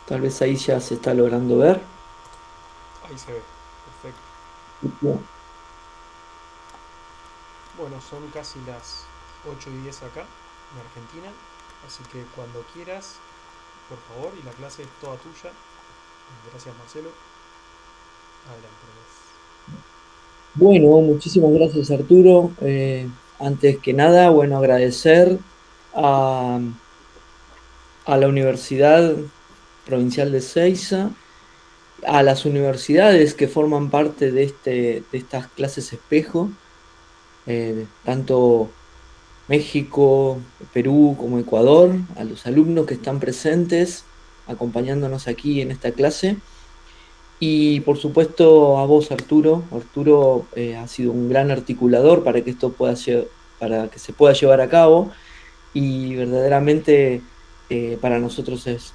Tal vez ahí ya se está logrando ver. Ahí se ve. Perfecto. Bien. Bueno, son casi las 8:10 acá, en Argentina. Así que cuando quieras, por favor, y la clase es toda tuya. Gracias, Marcelo. Adelante, nomás. Bueno, muchísimas gracias Arturo. Antes que nada, bueno, agradecer a, a la Universidad Provincial de Ceiza, a las universidades que forman parte de estas clases espejo, tanto México, Perú como Ecuador, a los alumnos que están presentes acompañándonos aquí en esta clase. Y por supuesto a vos, Arturo. Arturo ha sido un gran articulador para que esto para que se pueda llevar a cabo y verdaderamente para nosotros es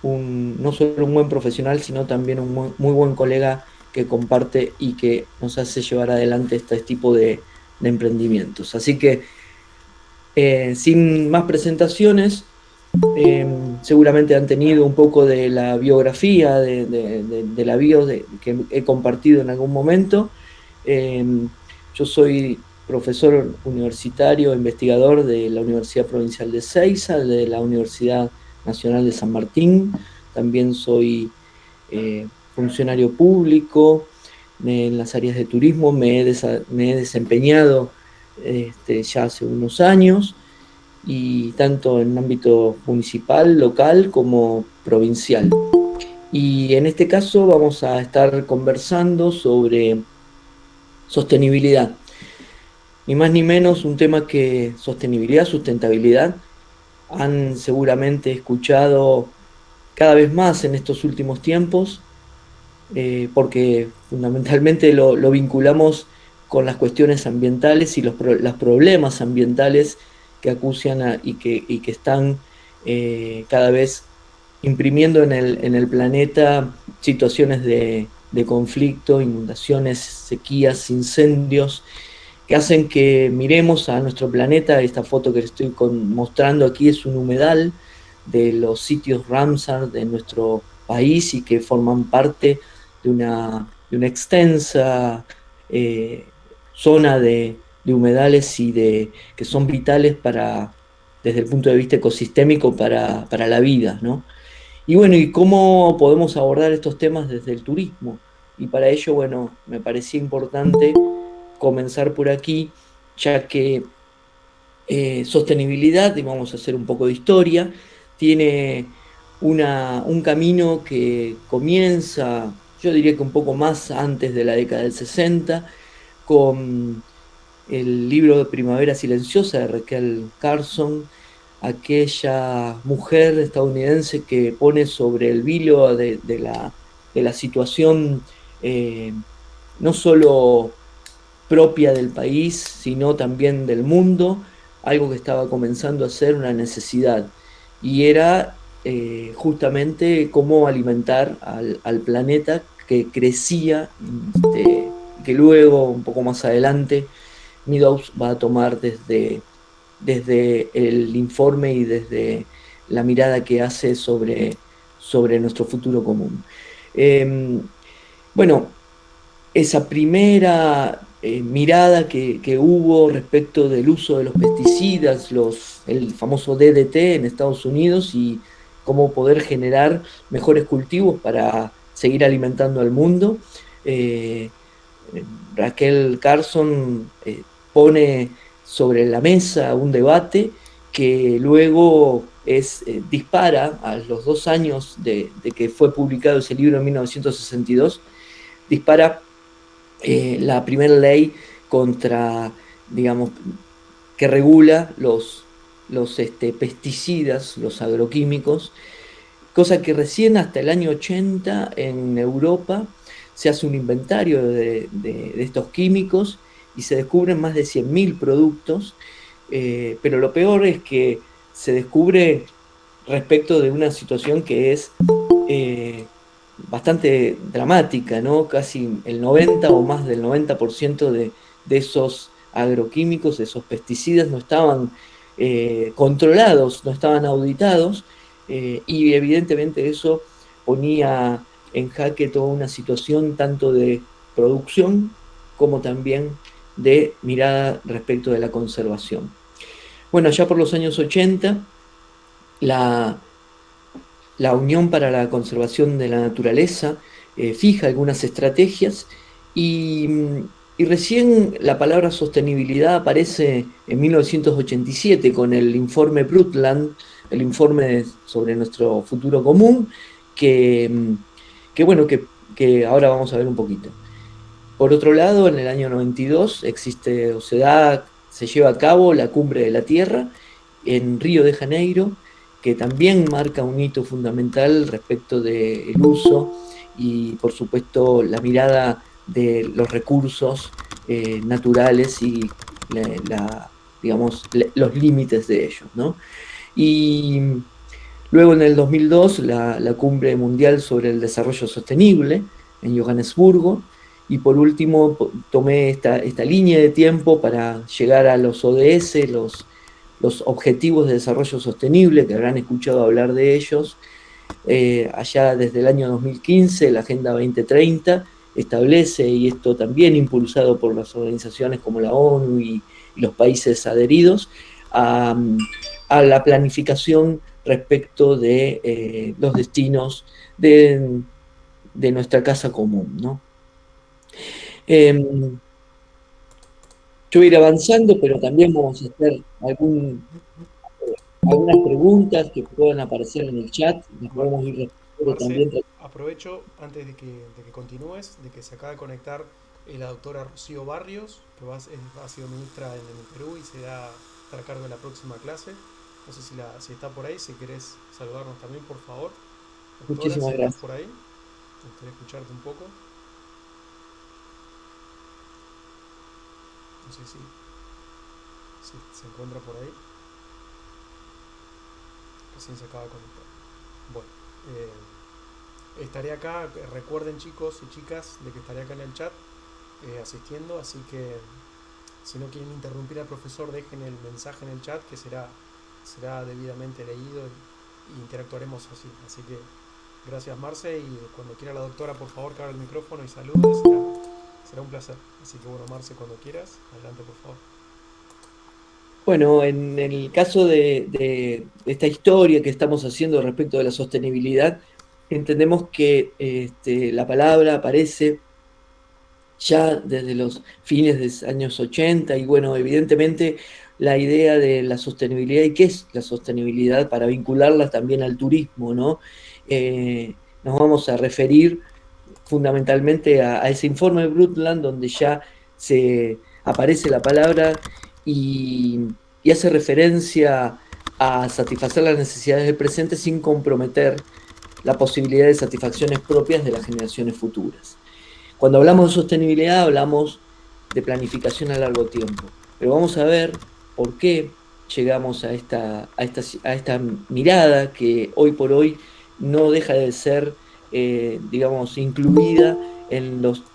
no solo un buen profesional, sino también un muy buen colega que comparte y que nos hace llevar adelante este tipo de emprendimientos. Así que sin más presentaciones, seguramente han tenido un poco de la biografía, de la bio que he compartido en algún momento. Eh, yo soy profesor universitario, investigador de la Universidad Provincial de Ceiza, de la Universidad Nacional de San Martín. También soy funcionario público en las áreas de turismo. Me he desempeñado ya hace unos años y tanto en ámbito municipal, local como provincial. Y en este caso vamos a estar conversando sobre sostenibilidad. Ni más ni menos un tema que sostenibilidad, sustentabilidad, han seguramente escuchado cada vez más en estos últimos tiempos, porque fundamentalmente lo vinculamos con las cuestiones ambientales y los problemas ambientales que acucian y que están cada vez imprimiendo en el planeta situaciones de conflicto, inundaciones, sequías, incendios, que hacen que miremos a nuestro planeta. Esta foto que estoy mostrando aquí es un humedal de los sitios Ramsar de nuestro país y que forman parte de una extensa zona de humedales que son vitales desde el punto de vista ecosistémico para la vida, ¿no? Y bueno, ¿y cómo podemos abordar estos temas desde el turismo? Y para ello, bueno, me parecía importante comenzar por aquí, ya que sostenibilidad, y vamos a hacer un poco de historia, tiene un camino que comienza, yo diría que un poco más antes de la década del 60, con el libro de Primavera Silenciosa de Raquel Carson, aquella mujer estadounidense que pone sobre el vilo de la situación no solo propia del país, sino también del mundo, algo que estaba comenzando a ser una necesidad. Y era justamente cómo alimentar al planeta que crecía, que luego, un poco más adelante, Meadows va a tomar desde el informe y desde la mirada que hace sobre nuestro futuro común. Eh, bueno, esa primera mirada que hubo respecto del uso de los pesticidas, el famoso DDT en Estados Unidos y cómo poder generar mejores cultivos para seguir alimentando al mundo. Eh, Raquel Carson pone sobre la mesa un debate que luego dispara a los 2 años de que fue publicado ese libro en 1962, dispara la primera ley contra, digamos, que regula los pesticidas, los agroquímicos, cosa que recién hasta el año 80 en Europa se hace un inventario de estos químicos y se descubren más de 100.000 productos, pero lo peor es que se descubre respecto de una situación que es bastante dramática, ¿no? Casi el 90 o más del 90% de esos agroquímicos, de esos pesticidas, no estaban controlados, no estaban auditados, y evidentemente eso ponía en jaque toda una situación tanto de producción como también de mirada respecto de la conservación. Bueno, ya por los años 80, la, la Unión para la Conservación de la Naturaleza fija algunas estrategias y, y recién la palabra sostenibilidad aparece en 1987 con el informe Brundtland, el informe sobre nuestro futuro común, que, que bueno, que ahora vamos a ver un poquito. Por otro lado, en el año 92 existe o se lleva a cabo la Cumbre de la Tierra en Río de Janeiro, que también marca un hito fundamental respecto del uso y, por supuesto, la mirada de los recursos naturales y digamos, los límites de ellos, ¿no? Y luego en el 2002 la Cumbre Mundial sobre el Desarrollo Sostenible en Johannesburgo. Y por último tomé esta línea de tiempo para llegar a los ODS, los Objetivos de Desarrollo Sostenible, que habrán escuchado hablar de ellos. Allá desde el año 2015, la Agenda 2030 establece, y esto también impulsado por las organizaciones como la ONU y los países adheridos, a, a la planificación respecto de los destinos de nuestra casa común, ¿no? Eh, yo voy a ir avanzando, pero también vamos a hacer algunas preguntas que puedan aparecer en el chat, las Mar- podemos ir respondiendo Marce, también. aprovecho antes de que continúes, de que se acaba de conectar la doctora Rocío Barrios, que ha sido ministra en el Perú y se da estar a cargo de la próxima clase. No sé si está por ahí, si querés saludarnos también, por favor. Doctora, Muchísimas si estás gracias. por ahí, me gustaría escucharte un poco. No sé si se encuentra por ahí. Recién se acaba de conectar. Bueno, estaré acá. Recuerden, chicos y chicas, de que estaré acá en el chat asistiendo, así que si no quieren interrumpir al profesor, dejen el mensaje en el chat que será debidamente leído y interactuaremos así. Así que gracias, Marce, y cuando quiera la doctora, por favor, que abra el micrófono y salude, será un placer. Así que bueno, Marce, cuando quieras, adelante, por favor. Bueno, en el caso de esta historia que estamos haciendo respecto de la sostenibilidad, entendemos que la palabra aparece ya desde los fines de los años 80 y bueno, evidentemente la idea de la sostenibilidad y qué es la sostenibilidad para vincularla también al turismo, ¿no? Nos vamos a referir fundamentalmente a ese informe de Brundtland donde ya se aparece la palabra y hace referencia a satisfacer las necesidades del presente sin comprometer la posibilidad de satisfacciones propias de las generaciones futuras. Cuando hablamos de sostenibilidad, hablamos de planificación a largo tiempo. Pero vamos a ver por qué llegamos a esta mirada que hoy por hoy no deja de ser, digamos, incluida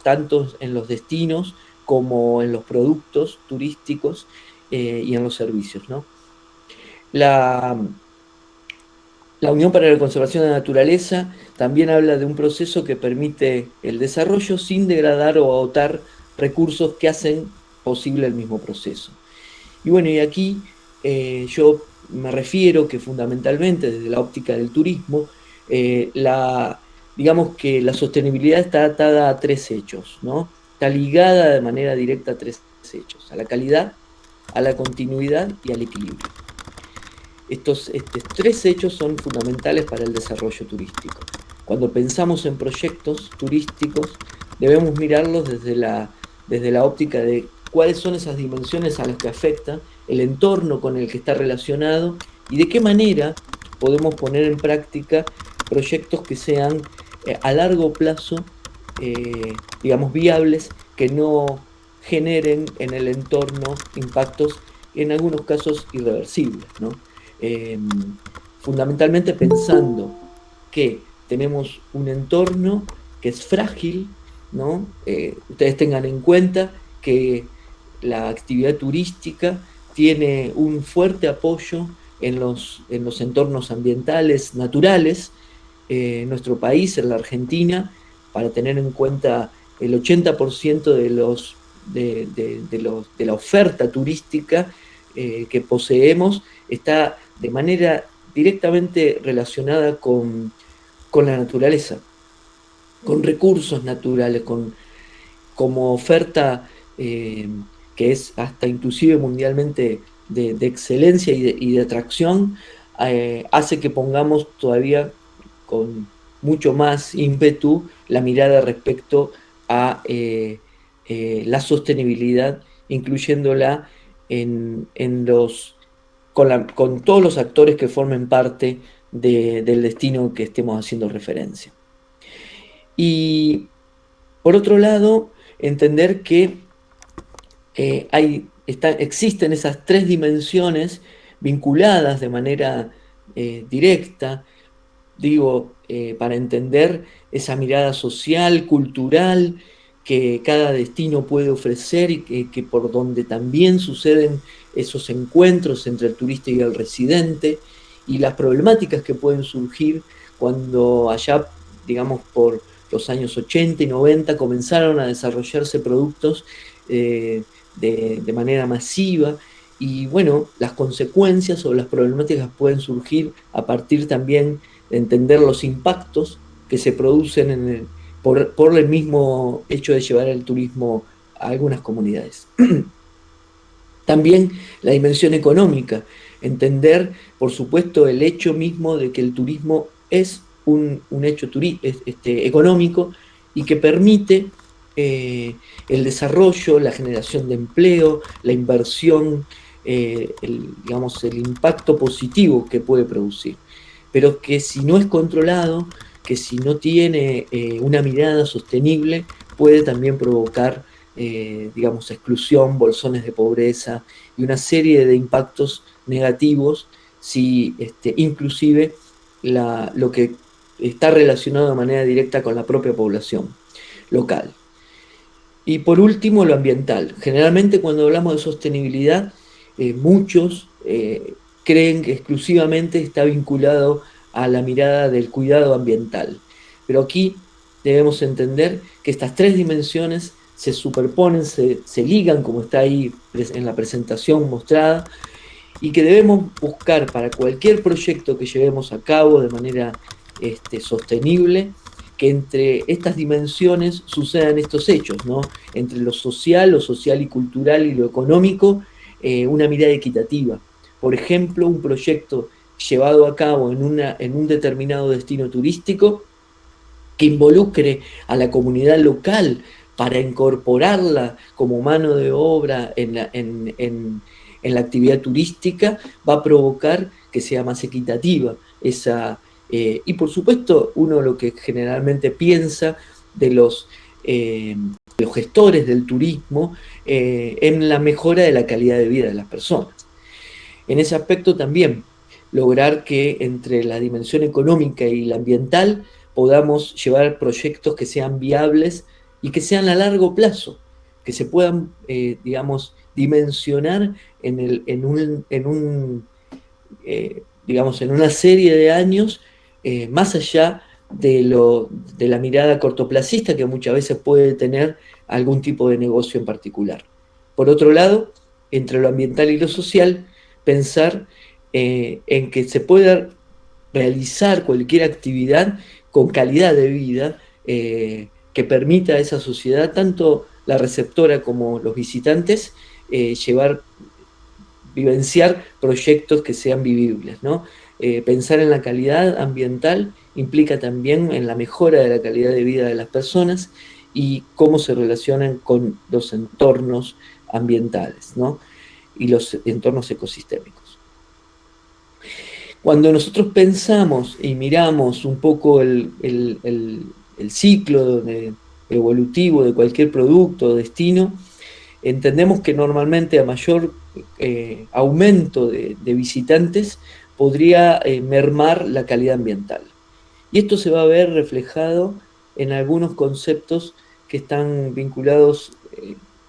tanto en los destinos como en los productos turísticos y en los servicios, ¿no? La, la Unión para la Conservación de la Naturaleza también habla de un proceso que permite el desarrollo sin degradar o agotar recursos que hacen posible el mismo proceso. Y bueno, y aquí yo me refiero que fundamentalmente desde la óptica del turismo, digamos que la sostenibilidad está atada a tres hechos, ¿no? Está ligada de manera directa a tres hechos, a la calidad, a la continuidad y al equilibrio. Estos tres hechos son fundamentales para el desarrollo turístico. Cuando pensamos en proyectos turísticos, debemos mirarlos desde la óptica de cuáles son esas dimensiones a las que afecta, el entorno con el que está relacionado y de qué manera podemos poner en práctica proyectos que sean a largo plazo, digamos, viables, que no generen en el entorno impactos, en algunos casos, irreversibles, ¿no? eh, Fundamentalmente pensando que tenemos un entorno que es frágil, ¿no? Ustedes tengan en cuenta que la actividad turística tiene un fuerte apoyo en los entornos ambientales naturales, nuestro país, en la Argentina, para tener en cuenta el 80% de la oferta turística que poseemos está de manera directamente relacionada con la naturaleza, con recursos naturales, como oferta que es hasta inclusive mundialmente de excelencia y de atracción, hace que pongamos todavía con mucho más ímpetu la mirada respecto a la sostenibilidad, incluyéndola en con todos los actores que formen parte del destino que estemos haciendo referencia. Y por otro lado, entender que existen esas tres dimensiones vinculadas de manera directa, digo, para entender esa mirada social, cultural, que cada destino puede ofrecer y que por donde también suceden esos encuentros entre el turista y el residente, y las problemáticas que pueden surgir cuando allá, digamos, por los años 80 y 90 comenzaron a desarrollarse productos de manera masiva, y bueno, las consecuencias o las problemáticas pueden surgir a partir también de entender los impactos que se producen por el mismo hecho de llevar el turismo a algunas comunidades. También la dimensión económica, entender, por supuesto, el hecho mismo de que el turismo es un hecho económico y que permite el desarrollo, la generación de empleo, la inversión, digamos, el impacto positivo que puede producir. Pero que si no es controlado, que si no tiene una mirada sostenible, puede también provocar digamos, exclusión, bolsones de pobreza y una serie de impactos negativos, si inclusive lo que está relacionado de manera directa con la propia población local. Y por último, lo ambiental. Generalmente cuando hablamos de sostenibilidad, muchos creen que exclusivamente está vinculado a la mirada del cuidado ambiental. Pero aquí debemos entender que estas tres dimensiones se superponen, se ligan, como está ahí en la presentación mostrada, y que debemos buscar para cualquier proyecto que llevemos a cabo de manera sostenible, que entre estas dimensiones sucedan estos hechos, ¿no? Entre lo social y cultural y lo económico, una mirada equitativa. Por ejemplo, un proyecto llevado a cabo en un determinado destino turístico que involucre a la comunidad local para incorporarla como mano de obra en la actividad turística, va a provocar que sea más equitativa y por supuesto uno lo que generalmente piensa de los gestores del turismo en la mejora de la calidad de vida de las personas. En ese aspecto también lograr que entre la dimensión económica y la ambiental podamos llevar proyectos que sean viables y que sean a largo plazo, que se puedan, digamos, dimensionar digamos, en una serie de años, más allá de la mirada cortoplacista que muchas veces puede tener algún tipo de negocio en particular. Por otro lado, entre lo ambiental y lo social, pensar en que se pueda realizar cualquier actividad con calidad de vida que permita a esa sociedad, tanto la receptora como los visitantes, vivenciar proyectos que sean vivibles, ¿no? Pensar en la calidad ambiental implica también en la mejora de la calidad de vida de las personas y cómo se relacionan con los entornos ambientales, ¿no? Y los entornos ecosistémicos. Cuando nosotros pensamos y miramos un poco el ciclo evolutivo de cualquier producto o destino, entendemos que normalmente a mayor aumento de visitantes podría mermar la calidad ambiental. Y esto se va a ver reflejado en algunos conceptos que están vinculados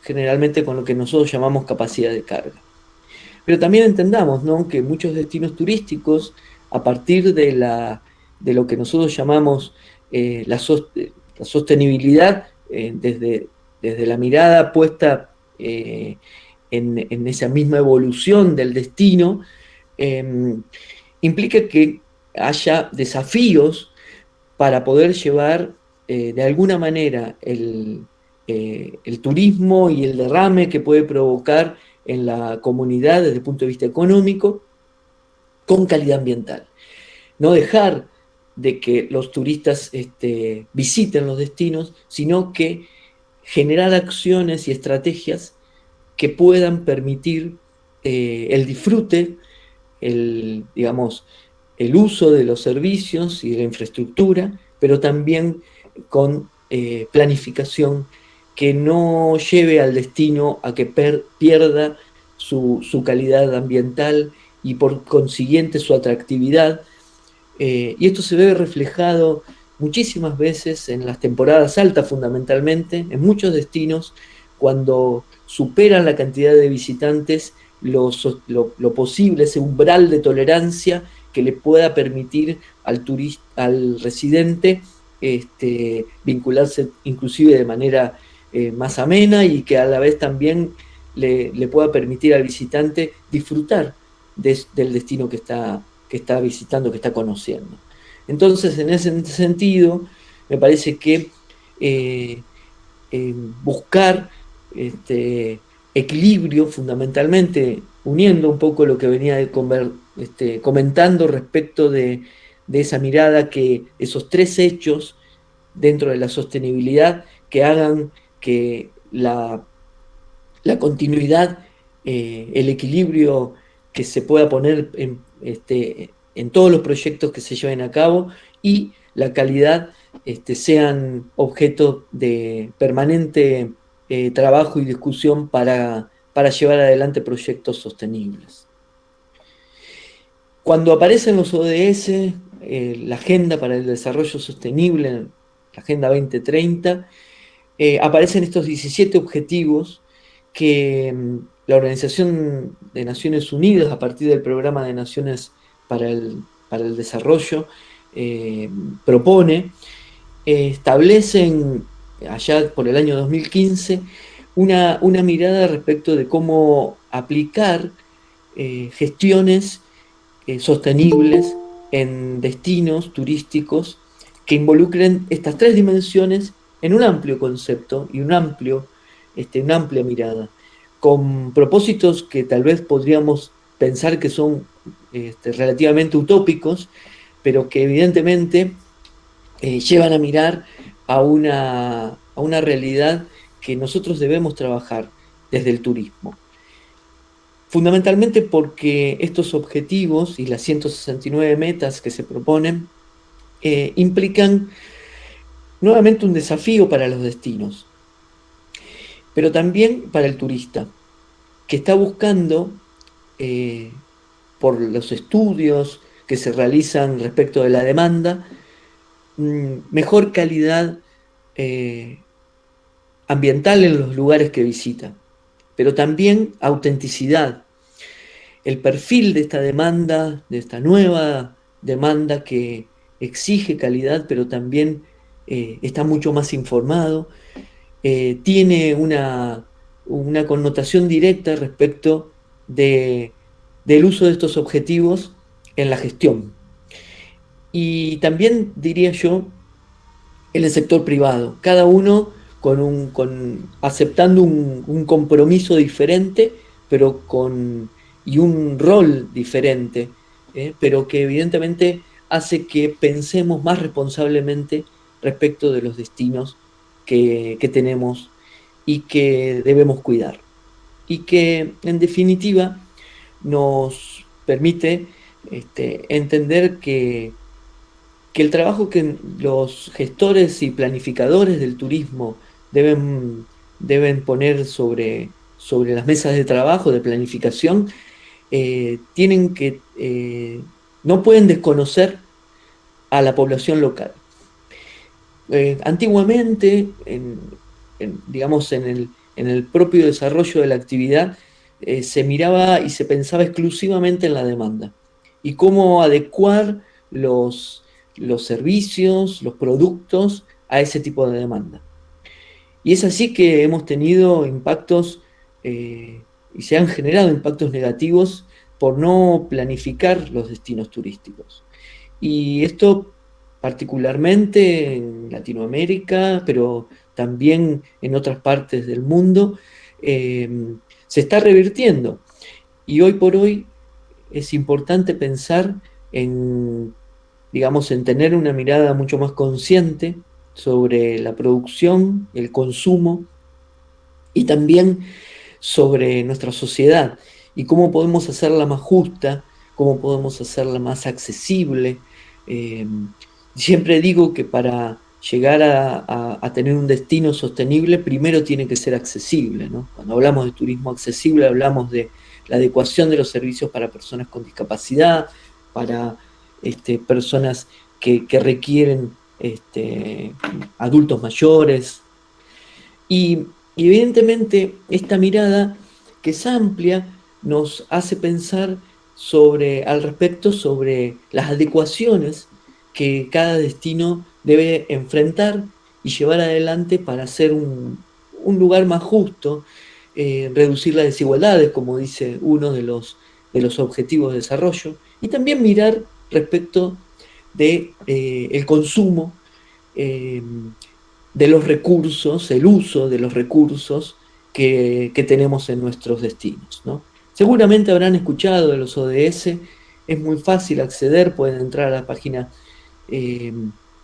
generalmente con lo que nosotros llamamos capacidad de carga. Pero también entendamos, ¿no?, que muchos destinos turísticos, a partir de lo que nosotros llamamos la sostenibilidad desde la mirada puesta en esa misma evolución del destino, implica que haya desafíos para poder llevar de alguna manera el turismo y el derrame que puede provocar en la comunidad desde el punto de vista económico con calidad ambiental. No dejar de que los turistas visiten los destinos, sino que generar acciones y estrategias que puedan permitir el disfrute, digamos, el uso de los servicios y de la infraestructura, pero también con planificación que no lleve al destino a que pierda su calidad ambiental y por consiguiente su atractividad. Y esto se ve reflejado muchísimas veces en las temporadas altas fundamentalmente, en muchos destinos, cuando superan la cantidad de visitantes lo posible, ese umbral de tolerancia que le pueda permitir al residente vincularse inclusive de manera más amena y que a la vez también le pueda permitir al visitante disfrutar del destino que está visitando, que está conociendo. Entonces, en ese sentido, me parece que buscar equilibrio, fundamentalmente, uniendo un poco lo que venía comentando respecto de esa mirada, que esos tres hechos dentro de la sostenibilidad que hagan que la continuidad, el equilibrio que se pueda poner en todos los proyectos que se lleven a cabo y la calidad sean objeto de permanente trabajo y discusión para llevar adelante proyectos sostenibles. Cuando aparecen los ODS, la Agenda para el Desarrollo Sostenible, la Agenda 2030, aparecen estos 17 objetivos que la Organización de Naciones Unidas, a partir del Programa de Naciones para el Desarrollo, propone, establecen allá por el año 2015 una mirada respecto de cómo aplicar gestiones sostenibles en destinos turísticos que involucren estas tres dimensiones en un amplio concepto y una amplia mirada, con propósitos que tal vez podríamos pensar que son relativamente utópicos, pero que evidentemente llevan a mirar a una realidad que nosotros debemos trabajar desde el turismo. Fundamentalmente porque estos objetivos y las 169 metas que se proponen implican nuevamente un desafío para los destinos, pero también para el turista, que está buscando, por los estudios que se realizan respecto de la demanda, mejor calidad ambiental en los lugares que visita, pero también autenticidad. El perfil de esta demanda, de esta nueva demanda que exige calidad, pero también está mucho más informado, tiene una connotación directa respecto del uso de estos objetivos en la gestión. Y también diría yo en el sector privado, cada uno aceptando un compromiso diferente, pero y un rol diferente, pero que evidentemente hace que pensemos más responsablemente respecto de los destinos que tenemos y que debemos cuidar. Y que en definitiva nos permite entender que el trabajo que los gestores y planificadores del turismo deben poner sobre las mesas de trabajo, de planificación, no pueden desconocer a la población local. Antiguamente, digamos, en el propio desarrollo de la actividad, se miraba y se pensaba exclusivamente en la demanda y cómo adecuar los servicios, los productos a ese tipo de demanda. Y es así que hemos tenido impactos y se han generado impactos negativos por no planificar los destinos turísticos. Y esto particularmente en Latinoamérica, pero también en otras partes del mundo, eh, se está revirtiendo. Y hoy por hoy es importante pensar en, digamos, en tener una mirada mucho más consciente sobre la producción, el consumo y también sobre nuestra sociedad y cómo podemos hacerla más justa, cómo podemos hacerla más accesible. Eh, Siempre digo que para llegar a tener un destino sostenible, primero tiene que ser accesible, ¿no? Cuando hablamos de turismo accesible, hablamos de la adecuación de los servicios para personas con discapacidad, para personas que requieren adultos mayores, y evidentemente esta mirada que es amplia nos hace pensar al respecto sobre las adecuaciones que cada destino debe enfrentar y llevar adelante para ser un lugar más justo, reducir las desigualdades, como dice uno de los objetivos de desarrollo, y también mirar respecto de el consumo, eh, de los recursos, el uso de los recursos que tenemos en nuestros destinos, ¿no? Seguramente habrán escuchado de los ODS, es muy fácil acceder, pueden entrar a la página, eh,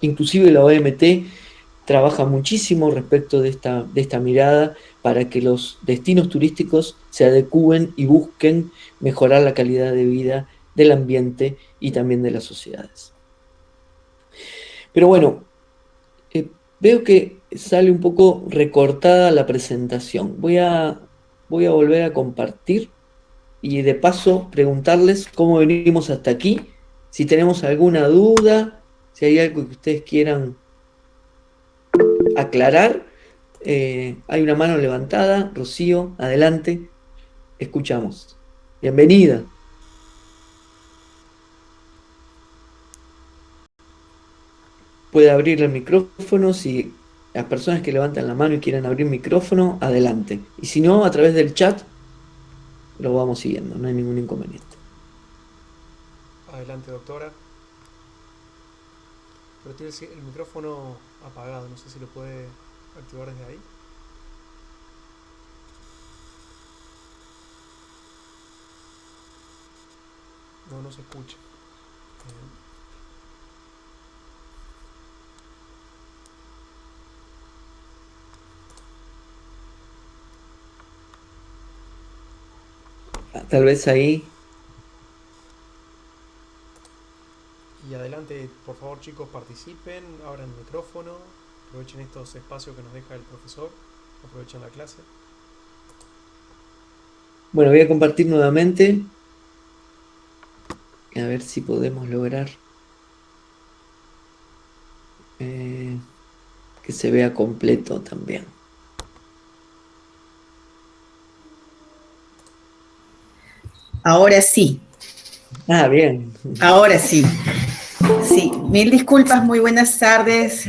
inclusive la OMT trabaja muchísimo respecto de esta mirada para que los destinos turísticos se adecúen y busquen mejorar la calidad de vida del ambiente y también de las sociedades. Pero bueno, veo que sale un poco recortada la presentación. Voy a volver a compartir y de paso preguntarles cómo venimos hasta aquí, si tenemos alguna duda, si hay algo que ustedes quieran aclarar. Hay una mano levantada. Rocío, adelante, escuchamos. Bienvenida. Puede abrir el micrófono si las personas que levantan la mano y quieren abrir micrófono, adelante. Y si no, a través del chat lo vamos siguiendo, no hay ningún inconveniente. Adelante, doctora. Pero tiene el micrófono apagado, no sé si lo puede activar desde ahí. No, no se escucha. Tal vez ahí. Y adelante, por favor, chicos, participen, abran el micrófono, aprovechen estos espacios que nos deja el profesor, aprovechen la clase. Bueno, voy a compartir nuevamente. A ver si podemos lograr que se vea completo también. Ahora sí, Ah, bien. ahora sí. Sí, mil disculpas, muy buenas tardes.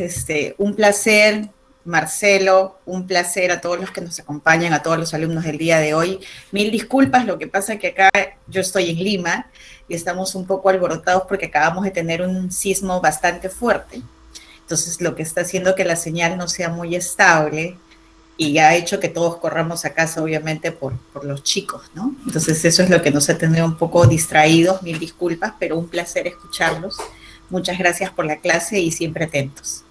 Un placer, Marcelo, un placer a todos los que nos acompañan, a todos los alumnos del día de hoy. Mil disculpas, lo que pasa es que acá yo estoy en Lima y estamos un poco alborotados porque acabamos de tener un sismo bastante fuerte. Entonces, lo que está haciendo que la señal no sea muy estable y ha hecho que todos corramos a casa, obviamente, por los chicos, ¿no? Entonces, eso es lo que nos ha tenido un poco distraídos, mil disculpas, pero un placer escucharlos. Muchas gracias por la clase y siempre atentos.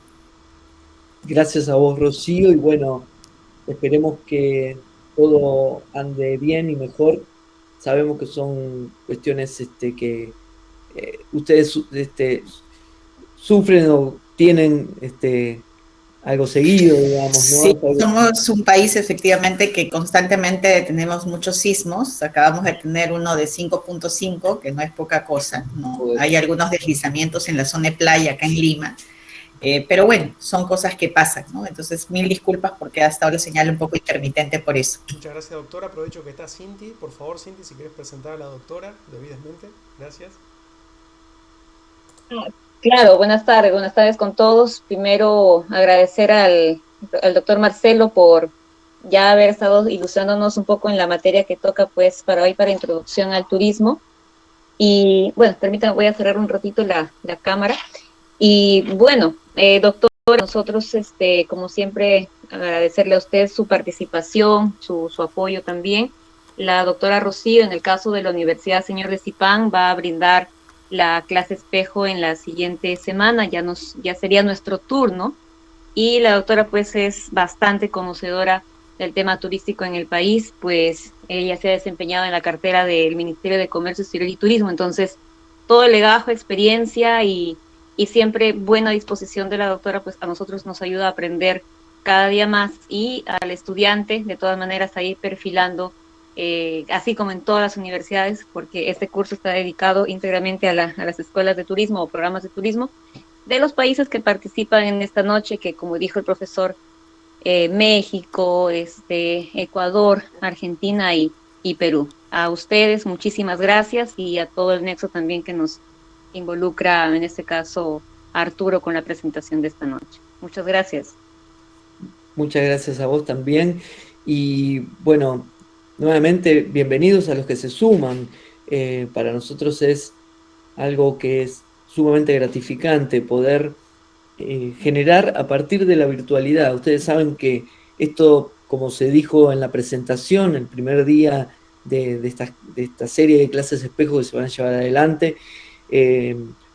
Gracias a vos, Rocío, y bueno, esperemos que todo ande bien y mejor. Sabemos que son cuestiones que ustedes sufren o tienen algo seguido, digamos, ¿no? Sí, Es algo somos un país efectivamente que constantemente tenemos muchos sismos. Acabamos de tener uno de 5.5, que no es poca cosa, ¿no? Hay algunos deslizamientos en la zona de playa acá en Lima, pero bueno, son cosas que pasan, ¿no? Entonces, mil disculpas porque ha estado la señal un poco intermitente por eso. Muchas gracias, doctora. Aprovecho que está Cinti. Por favor, Cinti, si quieres presentar a la doctora debidamente. Gracias. Claro, buenas tardes con todos. Primero, agradecer al doctor Marcelo por ya haber estado ilustrándonos un poco en la materia que toca pues para hoy, para introducción al turismo. Y bueno, permítanme, voy a cerrar un ratito la cámara. Y bueno, doctor, nosotros, como siempre, agradecerle a usted su participación, su apoyo también. La doctora Rocío, en el caso de la Universidad Señor de Zipán, va a brindar la clase espejo en la siguiente semana, ya sería nuestro turno. Y la doctora pues es bastante conocedora del tema turístico en el país, pues ella se ha desempeñado en la cartera del Ministerio de Comercio Exterior y Turismo, entonces todo el legajo, experiencia y siempre buena disposición de la doctora, pues a nosotros nos ayuda a aprender cada día más y al estudiante, de todas maneras, a ir perfilando, así como en todas las universidades, porque este curso está dedicado íntegramente a las escuelas de turismo o programas de turismo de los países que participan en esta noche, que como dijo el profesor, México, Ecuador, Argentina y Perú. A ustedes muchísimas gracias y a todo el nexo también que nos involucra, en este caso, Arturo con la presentación de esta noche. Muchas gracias. Muchas gracias a vos también. Y bueno, nuevamente, bienvenidos a los que se suman. Para nosotros es algo que es sumamente gratificante poder generar a partir de la virtualidad. Ustedes saben que esto, como se dijo en la presentación, el primer día de esta serie de clases espejo que se van a llevar adelante,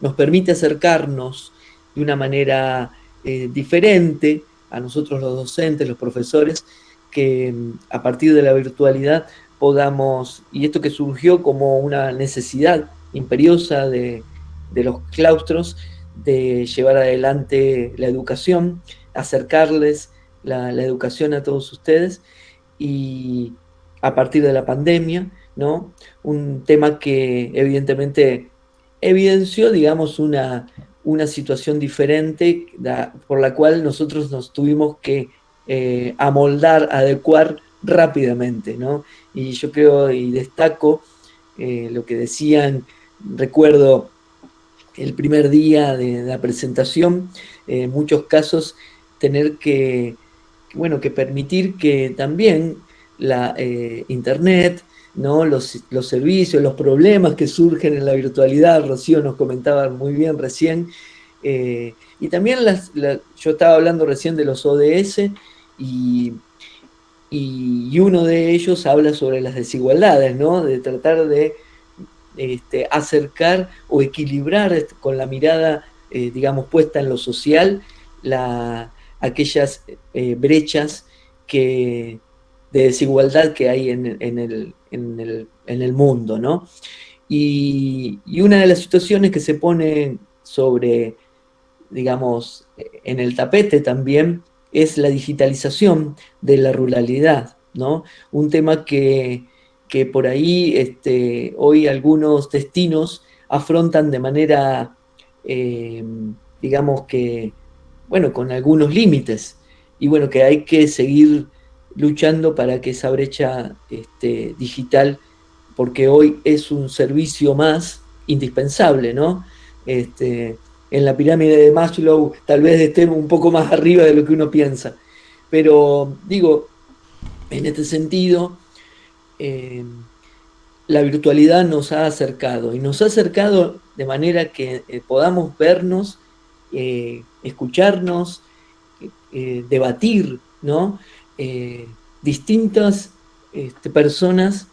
nos permite acercarnos de una manera diferente a nosotros los docentes, los profesores, que a partir de la virtualidad podamos, y esto que surgió como una necesidad imperiosa de los claustros, de llevar adelante la educación, acercarles la educación a todos ustedes, y a partir de la pandemia, ¿no? Un tema que evidentemente evidenció, digamos, una situación diferente por la cual nosotros nos tuvimos que amoldar, adecuar rápidamente, ¿no? Y yo creo y destaco lo que decían, recuerdo el primer día de la presentación, en muchos casos tener bueno, que permitir que también la Internet, ¿no? Los servicios, los problemas que surgen en la virtualidad, Rocío nos comentaba muy bien recién, y también yo estaba hablando recién de los ODS, y, y uno de ellos habla sobre las desigualdades, ¿no? De tratar de acercar o equilibrar con la mirada, digamos, puesta en lo social, aquellas brechas de desigualdad que hay en el mundo, ¿no? Y una de las situaciones que se pone sobre, digamos, en el tapete también es la digitalización de la ruralidad, ¿no? Un tema que por ahí hoy algunos destinos afrontan de manera, eh, digamos que, bueno, con algunos límites, y bueno, que hay que seguir luchando para que esa brecha digital, porque hoy es un servicio más indispensable, ¿no? En la pirámide de Maslow tal vez estemos un poco más arriba de lo que uno piensa, pero digo, en este sentido, eh, la virtualidad nos ha acercado, y nos ha acercado de manera que podamos vernos, escucharnos, debatir, ¿no? Distintas personas,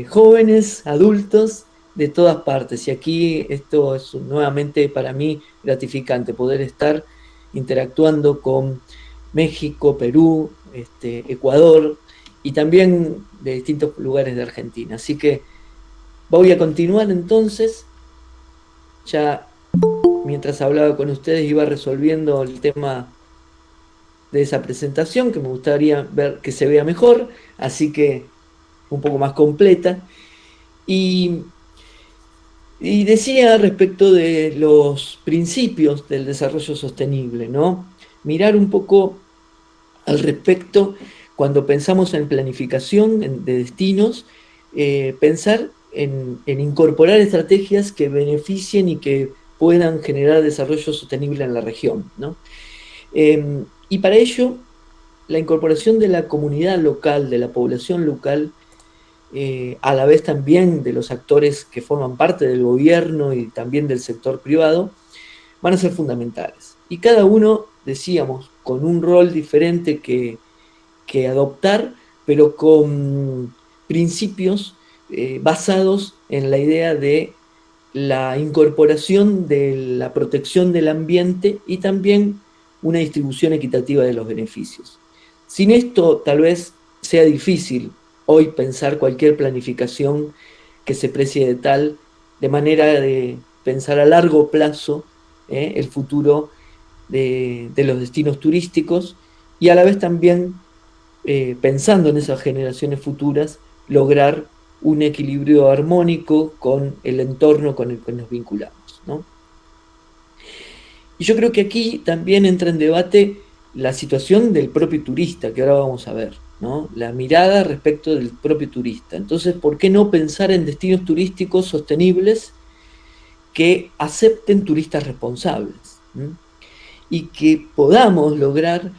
jóvenes, adultos, de todas partes. Y aquí esto es nuevamente para mí gratificante, poder estar interactuando con México, Perú, Ecuador, y también de distintos lugares de Argentina. Así que voy a continuar entonces. Ya mientras hablaba con ustedes iba resolviendo el tema de esa presentación, que me gustaría ver que se vea mejor, así que un poco más completa. Y decía respecto de los principios del desarrollo sostenible, ¿no? Mirar un poco al respecto cuando pensamos en planificación de destinos, pensar en incorporar estrategias que beneficien y que puedan generar desarrollo sostenible en la región, ¿no? Y para ello, la incorporación de la comunidad local, de la población local, a la vez también de los actores que forman parte del gobierno y también del sector privado, van a ser fundamentales. Y cada uno, decíamos, con un rol diferente que adoptar, pero con principios basados en la idea de la incorporación de la protección del ambiente y también una distribución equitativa de los beneficios. Sin esto, tal vez sea difícil hoy pensar cualquier planificación que se precie de manera de pensar a largo plazo el futuro de los destinos turísticos y a la vez también pensando en esas generaciones futuras, lograr un equilibrio armónico con el entorno con el que nos vinculamos, ¿no? Y yo creo que aquí también entra en debate la situación del propio turista, que ahora vamos a ver, ¿no? La mirada respecto del propio turista. Entonces, ¿por qué no pensar en destinos turísticos sostenibles que acepten turistas responsables? ¿Mm? Y que podamos lograr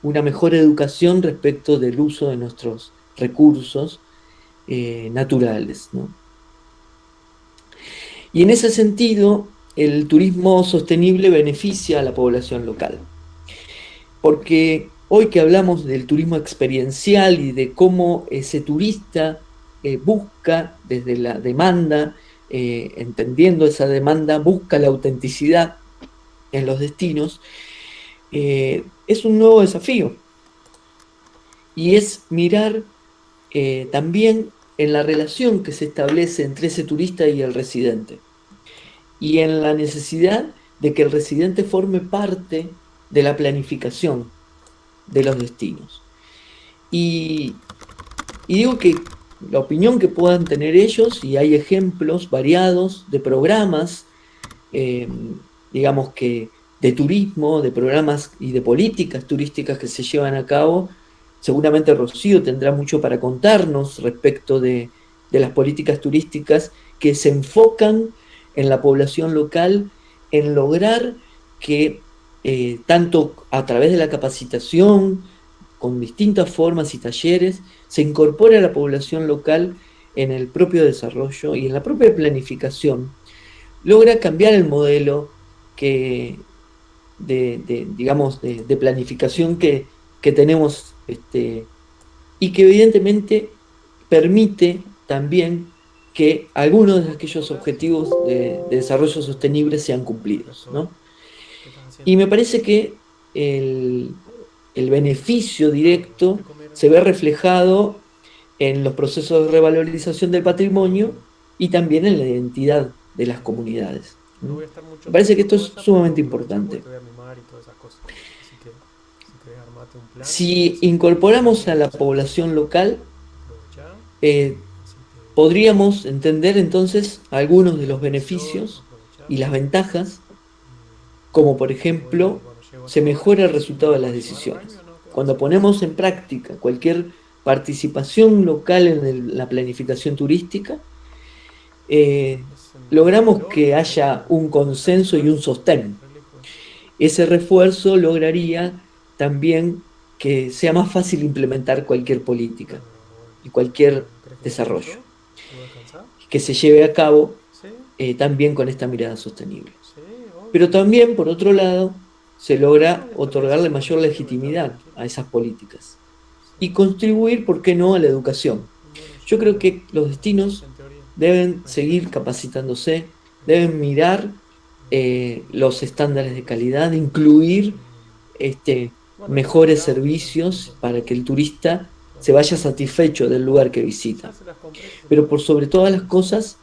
una mejor educación respecto del uso de nuestros recursos naturales, ¿no? Y en ese sentido, el turismo sostenible beneficia a la población local. Porque hoy que hablamos del turismo experiencial y de cómo ese turista busca desde la demanda, entendiendo esa demanda, busca la autenticidad en los destinos, es un nuevo desafío. Y es mirar también en la relación que se establece entre ese turista y el residente. Y en la necesidad de que el residente forme parte de la planificación de los destinos. Y digo que la opinión que puedan tener ellos, y hay ejemplos variados de programas, digamos que de turismo, de programas y de políticas turísticas que se llevan a cabo. Seguramente Rocío tendrá mucho para contarnos respecto de las políticas turísticas que se enfocan en la población local, en lograr que tanto a través de la capacitación, con distintas formas y talleres, se incorpore a la población local en el propio desarrollo y en la propia planificación, logra cambiar el modelo que digamos, de planificación que tenemos y que evidentemente permite también que algunos de aquellos objetivos de desarrollo sostenible sean cumplidos, ¿no? Y me parece que el beneficio directo se ve reflejado en los procesos de revalorización del patrimonio y también en la identidad de las comunidades. No voy a estar mucho Me parece que esto es tiempo, sumamente pero importante. te voy a mimar y todas esas cosas. Así que si querés armate un plan, Si incorporamos a la población local, aprovechá, podríamos entender entonces algunos de los beneficios y las ventajas, como por ejemplo, se mejora el resultado de las decisiones. Cuando ponemos en práctica cualquier participación local en la planificación turística, logramos que haya un consenso y un sostén. Ese refuerzo lograría también que sea más fácil implementar cualquier política y cualquier desarrollo que se lleve a cabo también con esta mirada sostenible. Pero también, por otro lado, se logra otorgarle mayor legitimidad a esas políticas y contribuir, ¿por qué no?, a la educación. Yo creo que los destinos deben seguir capacitándose, deben mirar los estándares de calidad, incluir mejores servicios para que el turista se vaya satisfecho del lugar que visita. Pero por sobre todas las cosas,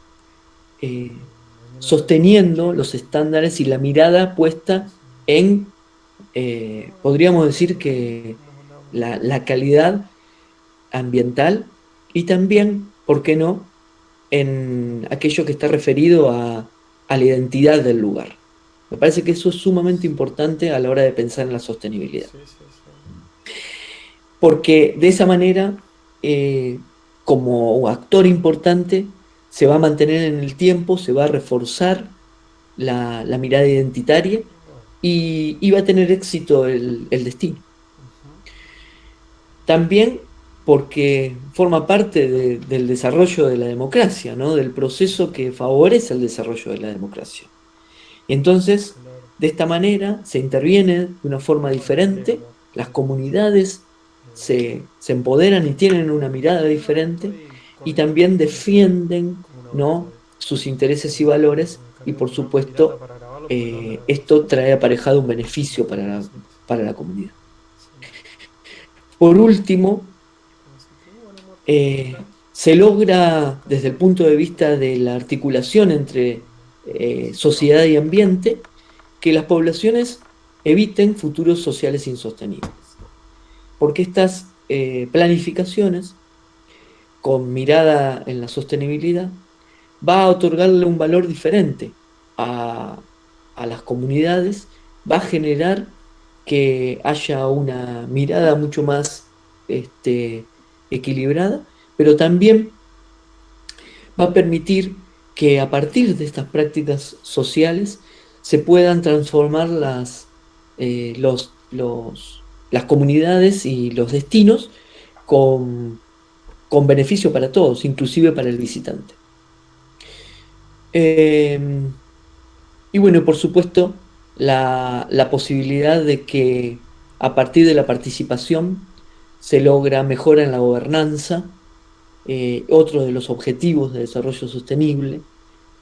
sosteniendo los estándares y la mirada puesta en, podríamos decir que la calidad ambiental y también, ¿por qué no?, en aquello que está referido a la identidad del lugar. Me parece que eso es sumamente importante a la hora de pensar en la sostenibilidad. Porque de esa manera, como actor importante, se va a mantener en el tiempo, se va a reforzar la mirada identitaria y va a tener éxito el destino. También porque forma parte del desarrollo de la democracia, ¿no? Del proceso que favorece el desarrollo de la democracia. Entonces, de esta manera se interviene de una forma diferente, las comunidades se empoderan y tienen una mirada diferente y también defienden, ¿no?, sus intereses y valores y por supuesto esto trae aparejado un beneficio para la comunidad. Por último, se logra desde el punto de vista de la articulación entre sociedad y ambiente que las poblaciones eviten futuros sociales insostenibles. Porque estas planificaciones, con mirada en la sostenibilidad, va a otorgarle un valor diferente a las comunidades, va a generar que haya una mirada mucho más equilibrada, pero también va a permitir que a partir de estas prácticas sociales se puedan transformar las comunidades y los destinos con beneficio para todos, inclusive para el visitante. Y bueno, por supuesto, la posibilidad de que a partir de la participación se logra mejora en la gobernanza, otro de los objetivos de desarrollo sostenible,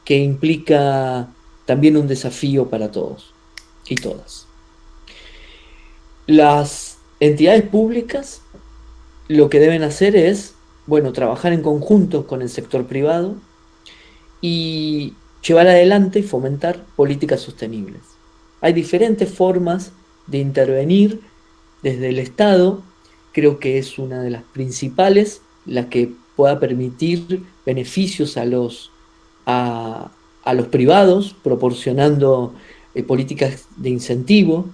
que implica también un desafío para todos y todas. Las entidades públicas lo que deben hacer es, bueno, trabajar en conjunto con el sector privado y llevar adelante y fomentar políticas sostenibles. Hay diferentes formas de intervenir desde el Estado, creo que es una de las principales, la que pueda permitir beneficios a los privados, proporcionando políticas de incentivo,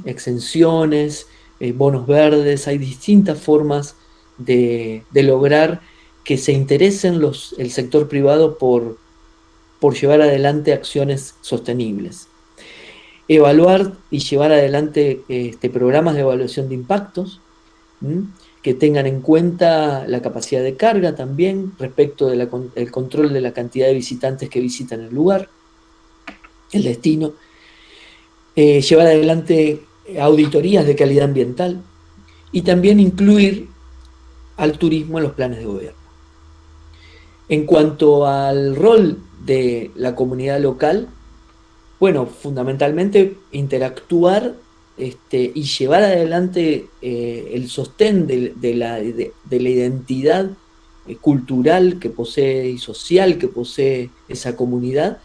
exenciones, bonos verdes. Hay distintas formas de lograr que se interesen el sector privado por llevar adelante acciones sostenibles. Evaluar y llevar adelante programas de evaluación de impactos, que tengan en cuenta la capacidad de carga también respecto del control de la cantidad de visitantes que visitan el lugar, el destino. Llevar adelante auditorías de calidad ambiental y también incluir al turismo en los planes de gobierno. En cuanto al rol de la comunidad local, bueno, fundamentalmente interactuar y llevar adelante el sostén de la identidad cultural que posee y social que posee esa comunidad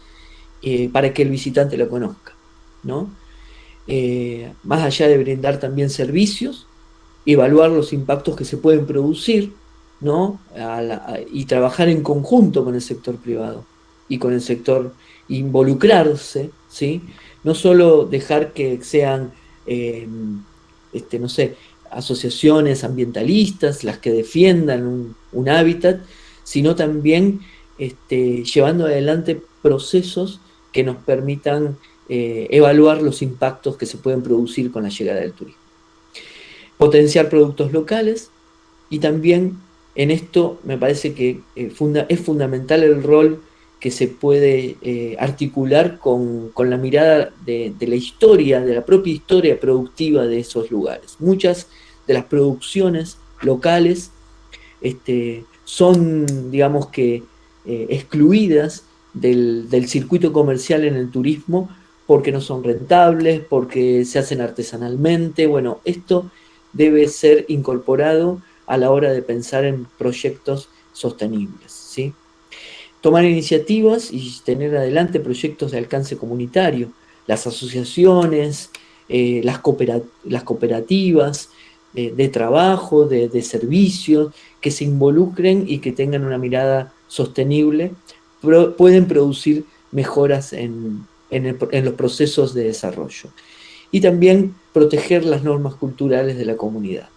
para que el visitante la conozca, ¿no? Más allá de brindar también servicios, evaluar los impactos que se pueden producir, ¿no? Y trabajar en conjunto con el sector privado y con el sector, involucrarse, ¿sí? No solo dejar que sean, no sé, asociaciones ambientalistas las que defiendan un hábitat, sino también llevando adelante procesos que nos permitan evaluar los impactos que se pueden producir con la llegada del turismo. Potenciar productos locales y también en esto me parece que es fundamental el rol que se puede articular con la mirada de la historia, de la propia historia productiva de esos lugares. Muchas de las producciones locales son, digamos que, excluidas del circuito comercial en el turismo porque no son rentables, porque se hacen artesanalmente. Bueno, esto debe ser incorporado a la hora de pensar en proyectos sostenibles, ¿sí? Tomar iniciativas y tener adelante proyectos de alcance comunitario, las asociaciones, las cooperativas de trabajo, de servicios, que se involucren y que tengan una mirada sostenible, pueden producir mejoras en los procesos de desarrollo. Y también proteger las normas culturales de la comunidad.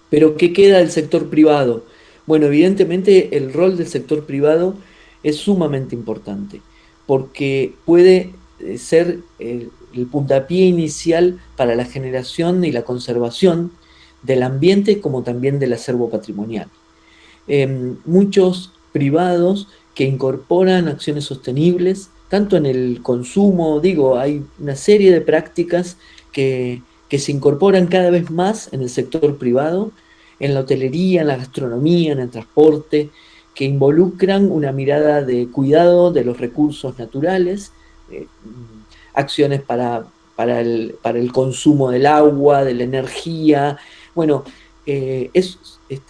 Pero ¿qué queda del sector privado? Bueno, evidentemente el rol del sector privado es sumamente importante, porque puede ser el puntapié inicial para la generación y la conservación del ambiente como también del acervo patrimonial. Muchos privados que incorporan acciones sostenibles, tanto en el consumo, digo, hay una serie de prácticas que se incorporan cada vez más en el sector privado, en la hotelería, en la gastronomía, en el transporte, que involucran una mirada de cuidado de los recursos naturales, acciones para el consumo del agua, de la energía. Bueno, es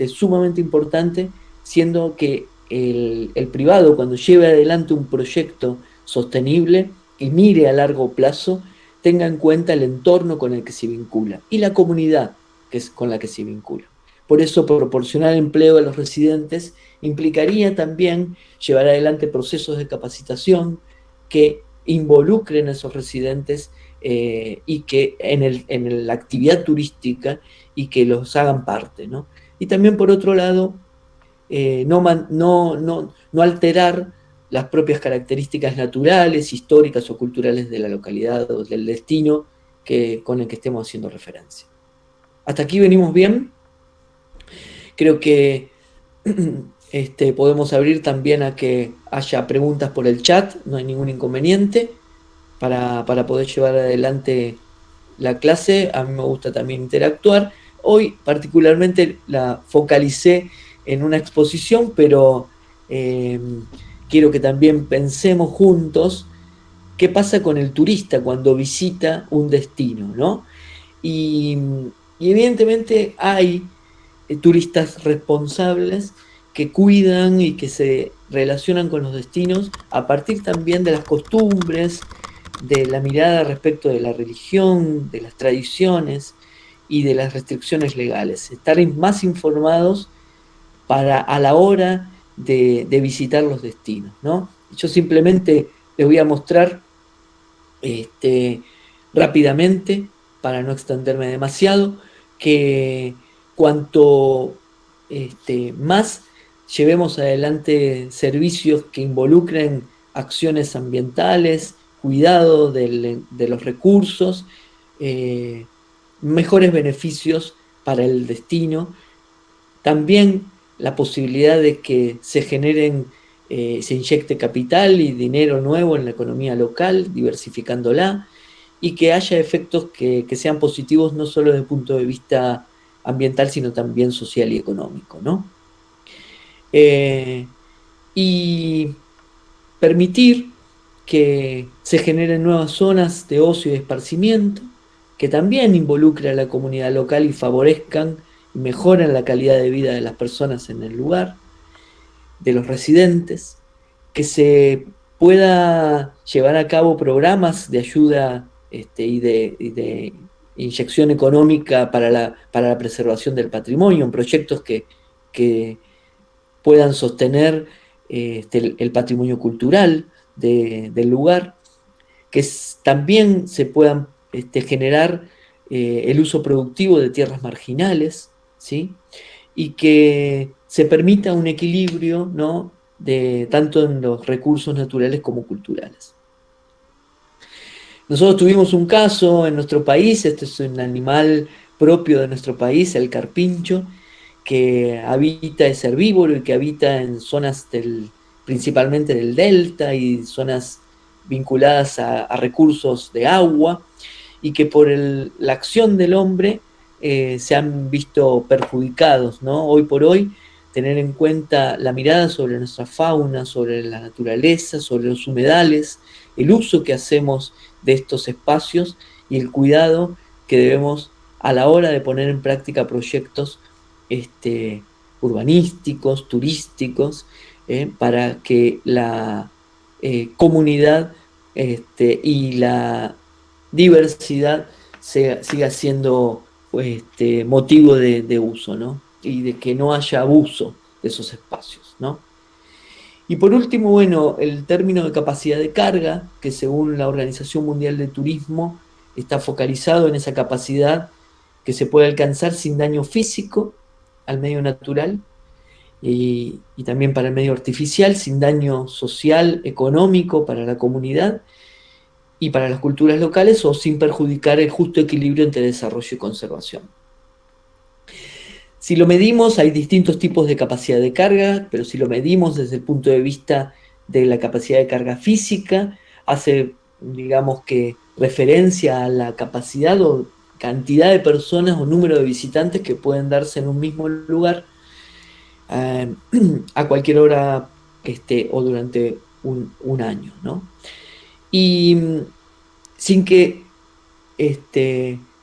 sumamente importante, siendo que el privado, cuando lleve adelante un proyecto sostenible y mire a largo plazo, tenga en cuenta el entorno con el que se vincula y la comunidad con la que se vincula. Por eso, proporcionar empleo a los residentes implicaría también llevar adelante procesos de capacitación que involucren a esos residentes y que en la actividad turística y que los hagan parte, ¿no? Y también, por otro lado, no alterar las propias características naturales, históricas o culturales de la localidad o del destino con el que estemos haciendo referencia. ¿Hasta aquí venimos bien? Creo que podemos abrir también a que haya preguntas por el chat, no hay ningún inconveniente para poder llevar adelante la clase. A mí me gusta también interactuar. Hoy particularmente la focalicé en una exposición, pero quiero que también pensemos juntos qué pasa con el turista cuando visita un destino, ¿no? Y evidentemente hay turistas responsables que cuidan y que se relacionan con los destinos a partir también de las costumbres, de la mirada respecto de la religión, de las tradiciones y de las restricciones legales. Estar más informados a la hora de visitar los destinos, ¿no? Yo simplemente les voy a mostrar rápidamente, para no extenderme demasiado, que cuanto más llevemos adelante servicios que involucren acciones ambientales, cuidado de los recursos, mejores beneficios para el destino. También la posibilidad de que se generen, se inyecte capital y dinero nuevo en la economía local, diversificándola, y que haya efectos que sean positivos no solo desde el punto de vista ambiental, sino también social y económico, ¿no? Y permitir que se generen nuevas zonas de ocio y de esparcimiento, que también involucren a la comunidad local y favorezcan y mejoren la calidad de vida de las personas en el lugar, de los residentes, que se pueda llevar a cabo programas de ayuda y de inyección económica para la preservación del patrimonio, proyectos que puedan sostener el patrimonio cultural del lugar, que también se puedan generar el uso productivo de tierras marginales, ¿sí? Y que se permita un equilibrio, ¿no?, tanto en los recursos naturales como culturales. Nosotros tuvimos un caso en nuestro país, este es un animal propio de nuestro país, el carpincho, que habita, es herbívoro y que habita en zonas principalmente del delta y zonas vinculadas a recursos de agua, y que por la acción del hombre se han visto perjudicados, ¿no? Hoy por hoy, tener en cuenta la mirada sobre nuestra fauna, sobre la naturaleza, sobre los humedales, el uso que hacemos de estos espacios y el cuidado que debemos a la hora de poner en práctica proyectos urbanísticos, turísticos, para que la comunidad y la diversidad siga siendo motivo de uso, ¿no? Y de que no haya abuso de esos espacios, ¿no? Y por último, bueno, el término de capacidad de carga, que según la Organización Mundial de Turismo está focalizado en esa capacidad que se puede alcanzar sin daño físico al medio natural y también para el medio artificial, sin daño social, económico para la comunidad y para las culturas locales, o sin perjudicar el justo equilibrio entre desarrollo y conservación. Si lo medimos, hay distintos tipos de capacidad de carga, pero si lo medimos desde el punto de vista de la capacidad de carga física, hace, digamos que, referencia a la capacidad o cantidad de personas o número de visitantes que pueden darse en un mismo lugar a cualquier hora o durante un año, ¿no? Y sin que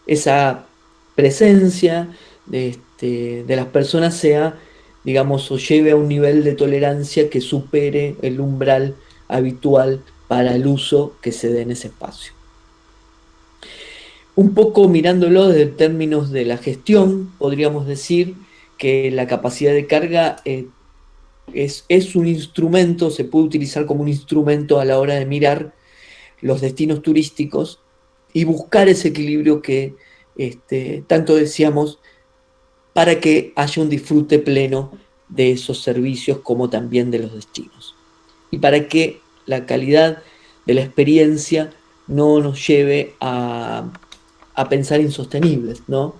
esa presencia de las personas sea, digamos, o lleve a un nivel de tolerancia que supere el umbral habitual para el uso que se dé en ese espacio. Un poco mirándolo desde términos de la gestión, podríamos decir que la capacidad de carga es un instrumento, se puede utilizar como un instrumento a la hora de mirar los destinos turísticos y buscar ese equilibrio que tanto decíamos para que haya un disfrute pleno de esos servicios como también de los destinos. Y para que la calidad de la experiencia no nos lleve a pensar insostenibles, ¿no?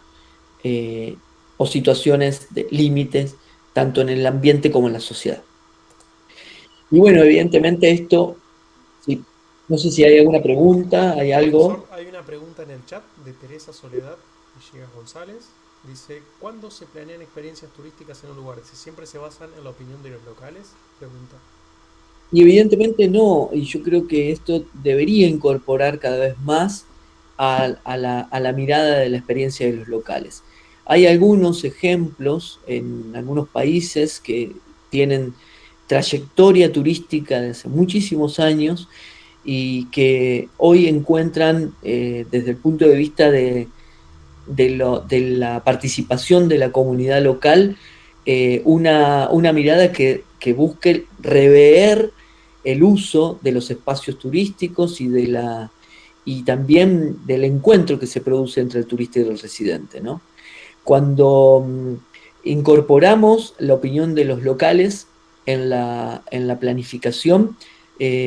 O situaciones de límites, tanto en el ambiente como en la sociedad. Y bueno, evidentemente esto, sí, no sé si hay alguna pregunta, hay algo. Profesor, hay una pregunta en el chat de Teresa Soledad Villegas González. Dice, ¿cuándo se planean experiencias turísticas en un lugar? ¿Si siempre se basan en la opinión de los locales? Pregunta. Y evidentemente no, y yo creo que esto debería incorporar cada vez más a la mirada de la experiencia de los locales. Hay algunos ejemplos en algunos países que tienen trayectoria turística de hace muchísimos años y que hoy encuentran desde el punto de vista de la participación de la comunidad local una mirada que busque rever el uso de los espacios turísticos y también del encuentro que se produce entre el turista y el residente, ¿no? Cuando incorporamos la opinión de los locales en la planificación,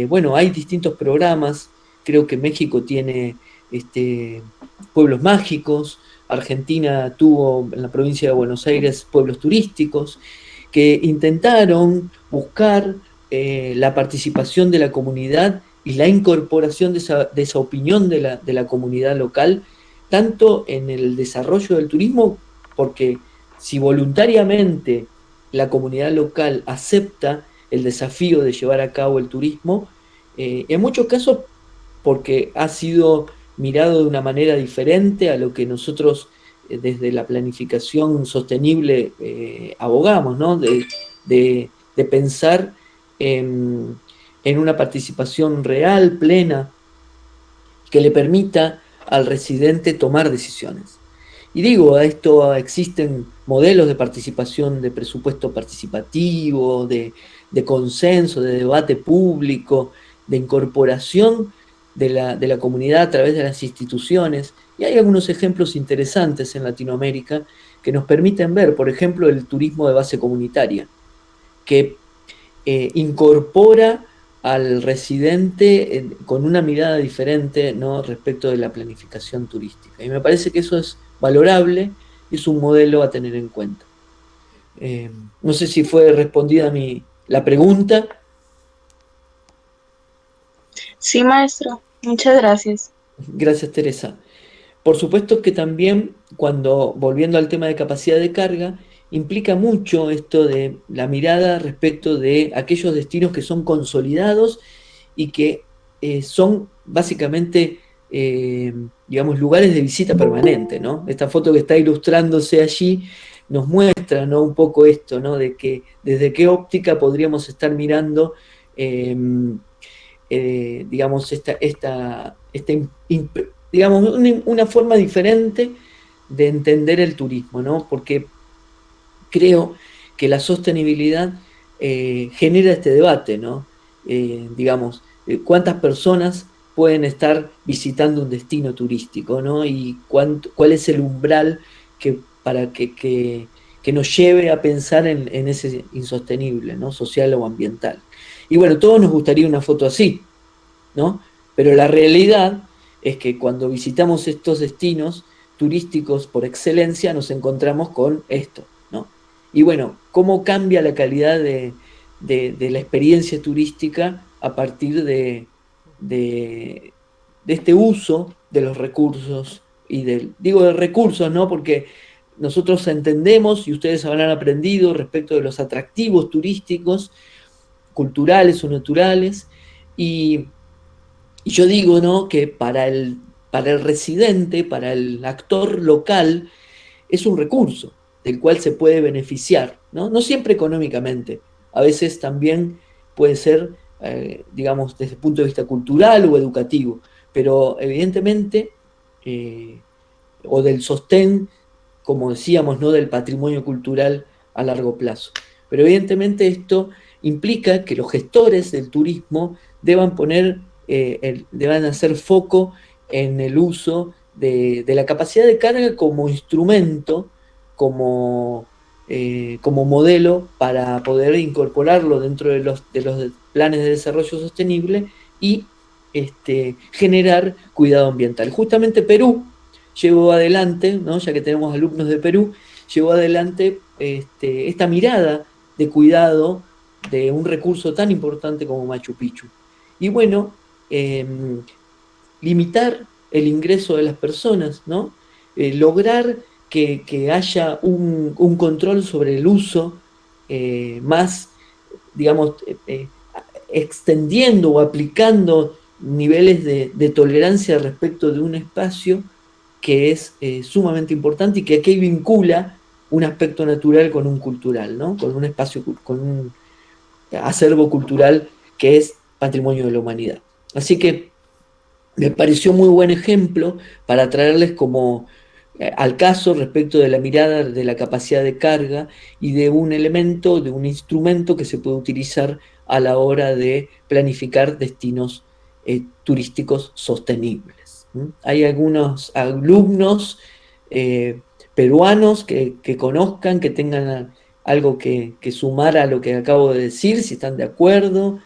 bueno, hay distintos programas, creo que México tiene pueblos mágicos, Argentina tuvo en la provincia de Buenos Aires pueblos turísticos, que intentaron buscar la participación de la comunidad y la incorporación de esa opinión de la comunidad local, tanto en el desarrollo del turismo, porque si voluntariamente la comunidad local acepta el desafío de llevar a cabo el turismo, en muchos casos porque ha sido mirado de una manera diferente a lo que nosotros desde la planificación sostenible abogamos, ¿no? De pensar en una participación real, plena, que le permita al residente tomar decisiones. Y digo, a esto existen modelos de participación, de presupuesto participativo, de consenso, de debate público, de incorporación de la comunidad a través de las instituciones. Y hay algunos ejemplos interesantes en Latinoamérica que nos permiten ver, por ejemplo, el turismo de base comunitaria, que incorpora al residente con una mirada diferente, ¿no?, respecto de la planificación turística. Y me parece que eso es valorable y es un modelo a tener en cuenta. No sé si fue respondida la pregunta. Sí, maestro. Muchas gracias. Gracias, Teresa. Por supuesto que también, volviendo al tema de capacidad de carga, implica mucho esto de la mirada respecto de aquellos destinos que son consolidados y que son básicamente, digamos, lugares de visita permanente, ¿no? Esta foto que está ilustrándose allí nos muestra, ¿no?, un poco esto, ¿no?, de que desde qué óptica podríamos estar mirando digamos, digamos, una forma diferente de entender el turismo, ¿no? Porque creo que la sostenibilidad genera este debate, ¿no? Digamos, cuántas personas pueden estar visitando un destino turístico, ¿no? Y cuál es el umbral para que que nos lleve a pensar en ese insostenible, ¿no? Social o ambiental. Y bueno, todos nos gustaría una foto así, ¿no? Pero la realidad es que cuando visitamos estos destinos turísticos por excelencia nos encontramos con esto, ¿no? Y bueno, ¿cómo cambia la calidad de la experiencia turística a partir de este uso de los recursos? Digo de recursos, ¿no? Porque nosotros entendemos, y ustedes habrán aprendido respecto de los atractivos turísticos, culturales o naturales, y yo digo, ¿no?, que para el residente, para el actor local, es un recurso del cual se puede beneficiar, ¿no? No siempre económicamente, a veces también puede ser, digamos, desde el punto de vista cultural o educativo, pero evidentemente, o del sostén, como decíamos, ¿no?, del patrimonio cultural a largo plazo. Pero evidentemente esto implica que los gestores del turismo deban deban hacer foco en el uso de la capacidad de carga como instrumento, como modelo para poder incorporarlo dentro de los planes de desarrollo sostenible y generar cuidado ambiental. Justamente Perú llevó adelante, ¿no?, ya que tenemos alumnos de Perú, llevó adelante esta mirada de cuidado de un recurso tan importante como Machu Picchu. Y bueno, limitar el ingreso de las personas, ¿no? Lograr que haya un control sobre el uso más, digamos, extendiendo o aplicando niveles de tolerancia respecto de un espacio que es sumamente importante y que aquí vincula un aspecto natural con un cultural, ¿no? Con un espacio, con un acervo cultural que es patrimonio de la humanidad. Así que me pareció muy buen ejemplo para traerles como al caso respecto de la mirada de la capacidad de carga y de un elemento, de un instrumento que se puede utilizar a la hora de planificar destinos turísticos sostenibles. Hay algunos alumnos peruanos que conozcan, que tengan algo que sumar a lo que acabo de decir, si están de acuerdo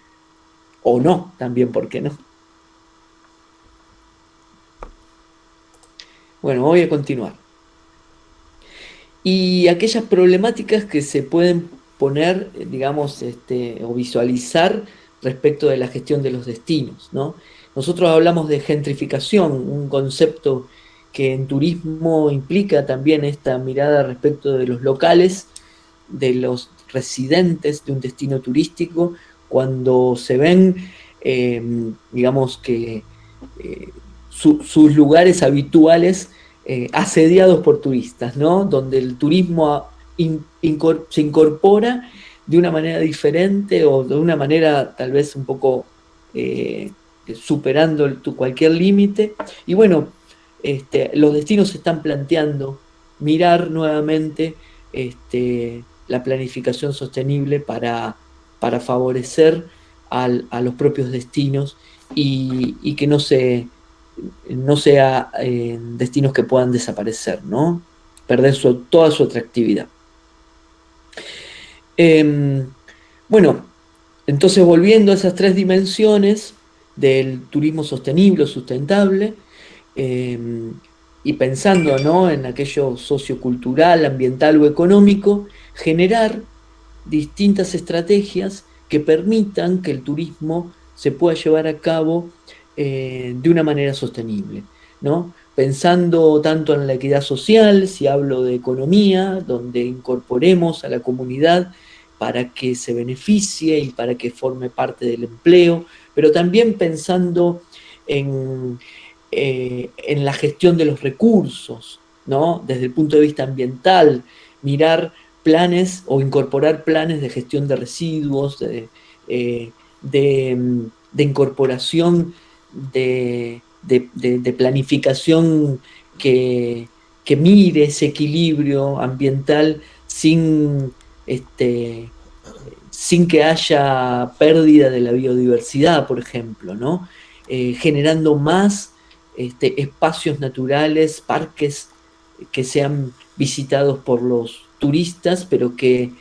o no, también, ¿por qué no? Bueno, voy a continuar. Y aquellas problemáticas que se pueden poner, digamos, o visualizar respecto de la gestión de los destinos, ¿no? Nosotros hablamos de gentrificación, un concepto que en turismo implica también esta mirada respecto de los locales, de los residentes de un destino turístico, cuando se ven, digamos que sus lugares habituales asediados por turistas, ¿no? Donde el turismo se incorpora de una manera diferente o de una manera tal vez un poco superando cualquier límite. Y bueno, los destinos se están planteando mirar nuevamente la planificación sostenible para favorecer a los propios destinos y que no sea destinos que puedan desaparecer, ¿no? Perder toda su atractividad. Bueno, entonces volviendo a esas tres dimensiones del turismo sostenible o sustentable, y pensando, ¿no?, en aquello sociocultural, ambiental o económico, generar distintas estrategias que permitan que el turismo se pueda llevar a cabo de una manera sostenible, ¿no? Pensando tanto en la equidad social, si hablo de economía, donde incorporemos a la comunidad para que se beneficie y para que forme parte del empleo, pero también pensando en la gestión de los recursos, ¿no? Desde el punto de vista ambiental, mirar planes o incorporar planes de gestión de residuos, de incorporación de planificación que mire ese equilibrio ambiental sin que haya pérdida de la biodiversidad, por ejemplo, ¿no? Generando más espacios naturales, parques que sean visitados por los turistas, pero que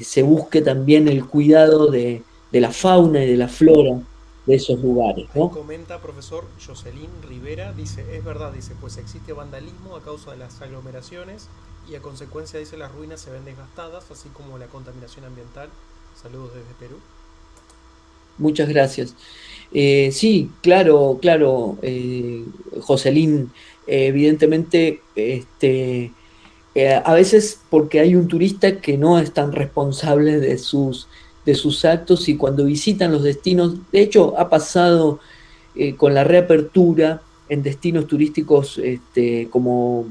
se busque también el cuidado de la fauna y de la flora de esos lugares, Ahí ¿no? comenta profesor Jocelyn Rivera, dice, es verdad, dice, pues existe vandalismo a causa de las aglomeraciones y a consecuencia, dice, las ruinas se ven desgastadas, así como la contaminación ambiental. Saludos desde Perú. Muchas gracias. Sí, claro, claro, Jocelyn, evidentemente, a veces porque hay un turista que no es tan responsable de sus actos y cuando visitan los destinos, de hecho, ha pasado con la reapertura en destinos turísticos como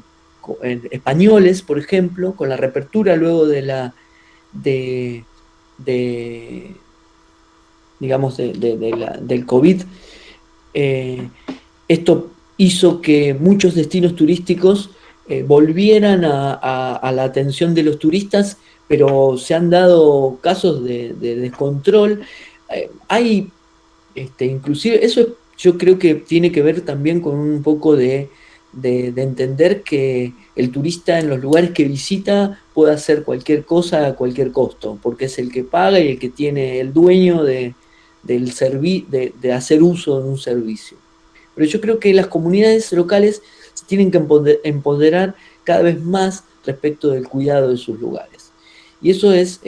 españoles, por ejemplo, con la reapertura luego de, de, digamos, del COVID, eh, esto hizo que muchos destinos turísticos volvieran a la atención de los turistas, pero se han dado casos de descontrol. Hay, inclusive, yo creo que tiene que ver también con un poco de entender que el turista en los lugares que visita puede hacer cualquier cosa a cualquier costo, porque es el que paga y el que tiene el dueño de hacer uso de un servicio. Pero yo creo que las comunidades locales se tienen que empoderar cada vez más respecto del cuidado de sus lugares. Y eso es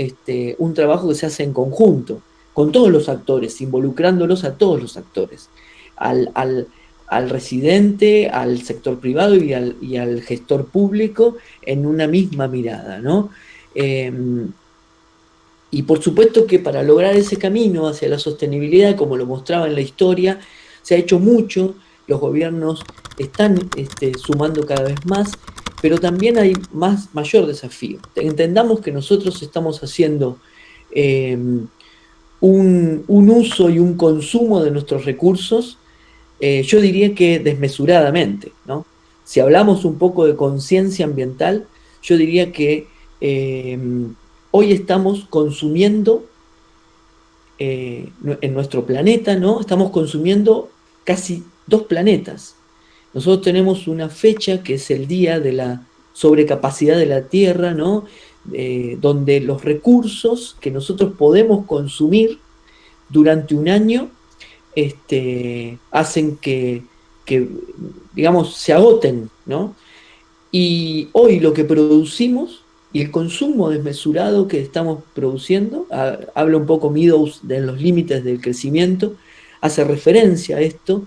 un trabajo que se hace en conjunto, con todos los actores, involucrándolos a todos los actores, al, al, al residente, al sector privado y al gestor público en una misma mirada, ¿no? Eh, y por supuesto que para lograr ese camino hacia la sostenibilidad, como lo mostraba en la historia, se ha hecho mucho, los gobiernos están sumando cada vez más, pero también hay mayor desafío. Entendamos que nosotros estamos haciendo eh, un uso y un consumo de nuestros recursos, yo diría que desmesuradamente, ¿no? Si hablamos un poco de conciencia ambiental, yo diría que hoy estamos consumiendo en nuestro planeta, ¿no? Estamos consumiendo casi 2 planetas. Nosotros tenemos una fecha que es el día de la sobrecapacidad de la Tierra, ¿no? Donde los recursos que nosotros podemos consumir durante un año hacen que, digamos, se agoten, ¿no? Y hoy lo que producimos y el consumo desmesurado que estamos produciendo, habla un poco Meadows de los límites del crecimiento, hace referencia a esto,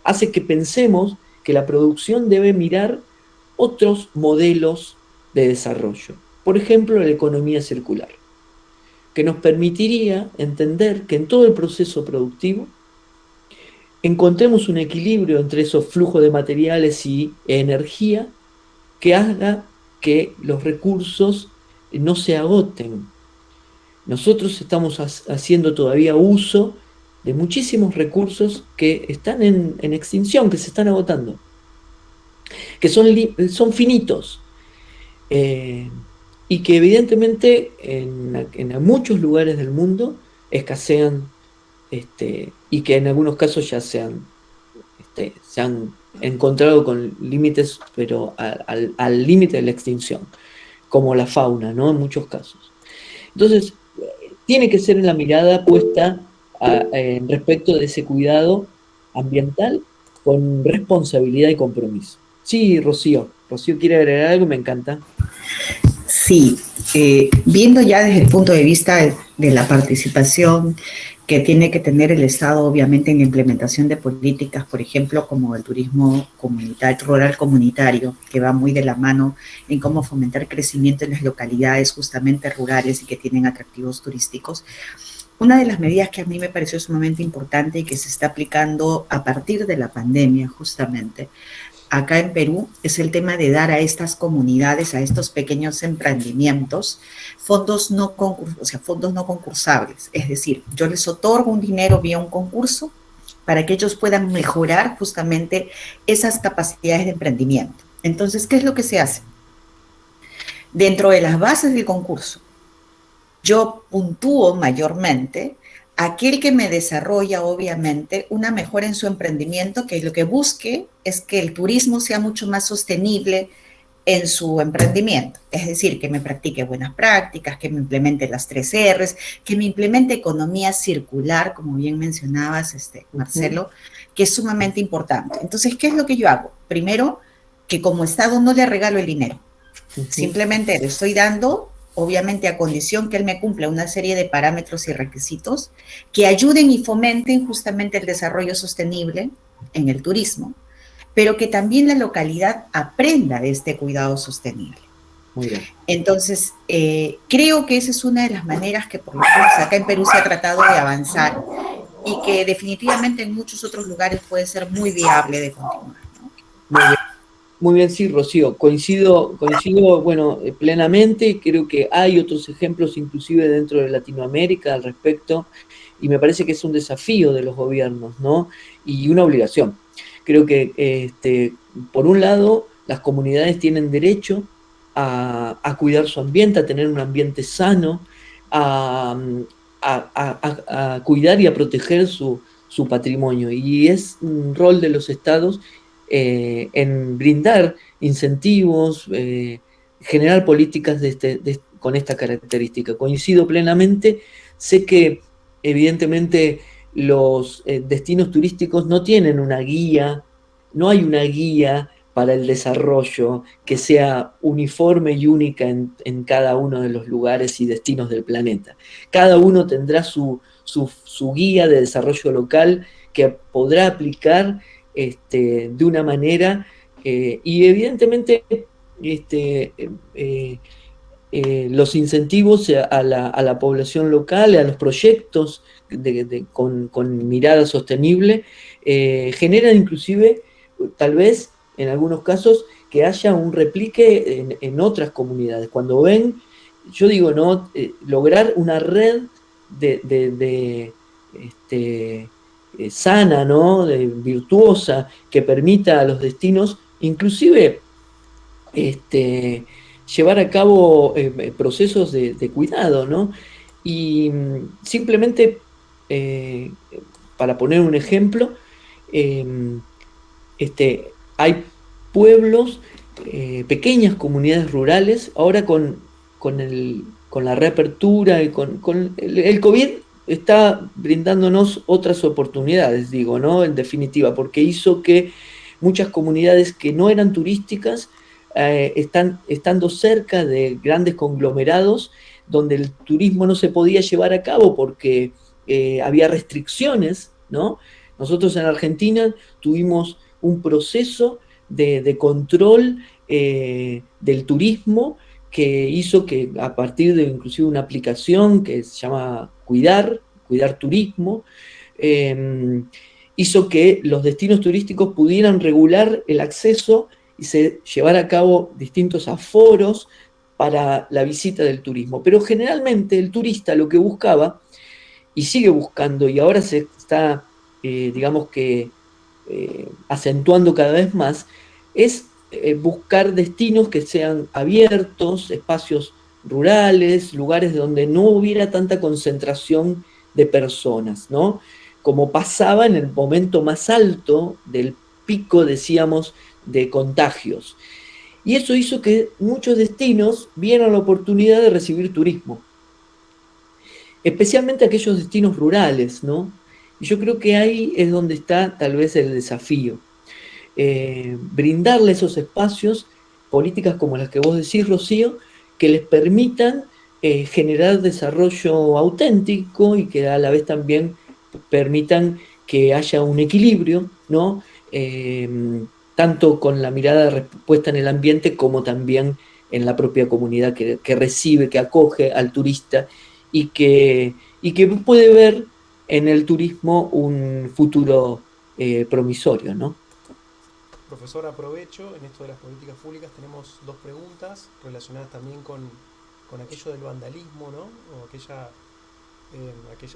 hace que pensemos que la producción debe mirar otros modelos de desarrollo. Por ejemplo, la economía circular, que nos permitiría entender que en todo el proceso productivo encontremos un equilibrio entre esos flujos de materiales y energía que haga que los recursos no se agoten. Nosotros estamos haciendo todavía uso de muchísimos recursos que están en extinción, que se están agotando, que son finitos, eh, y que evidentemente en muchos lugares del mundo escasean, y que en algunos casos ya se han encontrado con límites, pero al límite de la extinción, como la fauna, ¿no? En muchos casos. Entonces, tiene que ser en la mirada puesta respecto de ese cuidado ambiental con responsabilidad y compromiso. Sí, Rocío. Rocío quiere agregar algo, me encanta. Sí, viendo ya desde el punto de vista de la participación que tiene que tener el Estado, obviamente, en la implementación de políticas, por ejemplo, como el turismo comunitario, rural comunitario, que va muy de la mano en cómo fomentar crecimiento en las localidades justamente rurales y que tienen atractivos turísticos. Una de las medidas que a mí me pareció sumamente importante y que se está aplicando a partir de la pandemia, justamente, acá en Perú, es el tema de dar a estas comunidades, a estos pequeños emprendimientos, fondos no concursables. Es decir, yo les otorgo un dinero vía un concurso para que ellos puedan mejorar justamente esas capacidades de emprendimiento. Entonces, ¿qué es lo que se hace? Dentro de las bases del concurso, yo puntúo mayormente aquel que me desarrolla, obviamente, una mejora en su emprendimiento, que lo que busque es que el turismo sea mucho más sostenible en su emprendimiento. Es decir, que me practique buenas prácticas, que me implemente las 3 R's, que me implemente economía circular, como bien mencionabas, Marcelo, que es sumamente importante. Entonces, ¿qué es lo que yo hago? Primero, que como Estado no le regalo el dinero, simplemente le estoy dando, obviamente a condición que él me cumpla una serie de parámetros y requisitos que ayuden y fomenten justamente el desarrollo sostenible en el turismo, pero que también la localidad aprenda de este cuidado sostenible. Muy bien. Entonces, creo que esa es una de las maneras que por lo menos acá en Perú se ha tratado de avanzar y que definitivamente en muchos otros lugares puede ser muy viable de continuar, ¿no? Muy bien. Muy bien, sí, Rocío, coincido, bueno, plenamente, y creo que hay otros ejemplos inclusive dentro de Latinoamérica al respecto, y me parece que es un desafío de los gobiernos, ¿no? Y una obligación. Creo que, por un lado, las comunidades tienen derecho a cuidar su ambiente, a tener un ambiente sano, a cuidar y a proteger su patrimonio, y es un rol de los estados en brindar incentivos, generar políticas con esta característica. Coincido plenamente, sé que evidentemente los destinos turísticos no tienen una guía, no hay una guía para el desarrollo que sea uniforme y única en cada uno de los lugares y destinos del planeta. Cada uno tendrá su guía de desarrollo local que podrá aplicar de una manera, y evidentemente este, los incentivos a la población local, a los proyectos con mirada sostenible, generan inclusive, tal vez en algunos casos, que haya un replique en otras comunidades. Cuando ven, yo digo, ¿no? Lograr una red de sana, ¿no? Virtuosa, que permita a los destinos, inclusive, llevar a cabo procesos de cuidado, ¿no? Y simplemente, eh, para poner un ejemplo, eh, hay pueblos, pequeñas comunidades rurales, ahora con la reapertura y con el COVID está brindándonos otras oportunidades, digo, ¿no? En definitiva, porque hizo que muchas comunidades que no eran turísticas, estando cerca de grandes conglomerados donde el turismo no se podía llevar a cabo porque había restricciones, ¿no? Nosotros en Argentina tuvimos un proceso de control del turismo que hizo que, a partir de inclusive una aplicación que se llama Cuidar Turismo, hizo que los destinos turísticos pudieran regular el acceso y se llevara a cabo distintos aforos para la visita del turismo. Pero generalmente el turista lo que buscaba, y sigue buscando, y ahora se está, digamos que, acentuando cada vez más, es buscar destinos que sean abiertos, espacios rurales, lugares donde no hubiera tanta concentración de personas, ¿no? Como pasaba en el momento más alto del pico, decíamos, de contagios. Y eso hizo que muchos destinos vieran la oportunidad de recibir turismo, especialmente aquellos destinos rurales, ¿no? Y yo creo que ahí es donde está tal vez el desafío. Brindarle esos espacios, políticas como las que vos decís, Rocío, que les permitan generar desarrollo auténtico y que a la vez también permitan que haya un equilibrio, ¿no? Tanto con la mirada puesta en el ambiente como también en la propia comunidad que recibe, que acoge al turista y que puede ver en el turismo un futuro promisorio, ¿no? Profesor, aprovecho, en esto de las políticas públicas tenemos dos preguntas relacionadas también con aquello del vandalismo, ¿no? O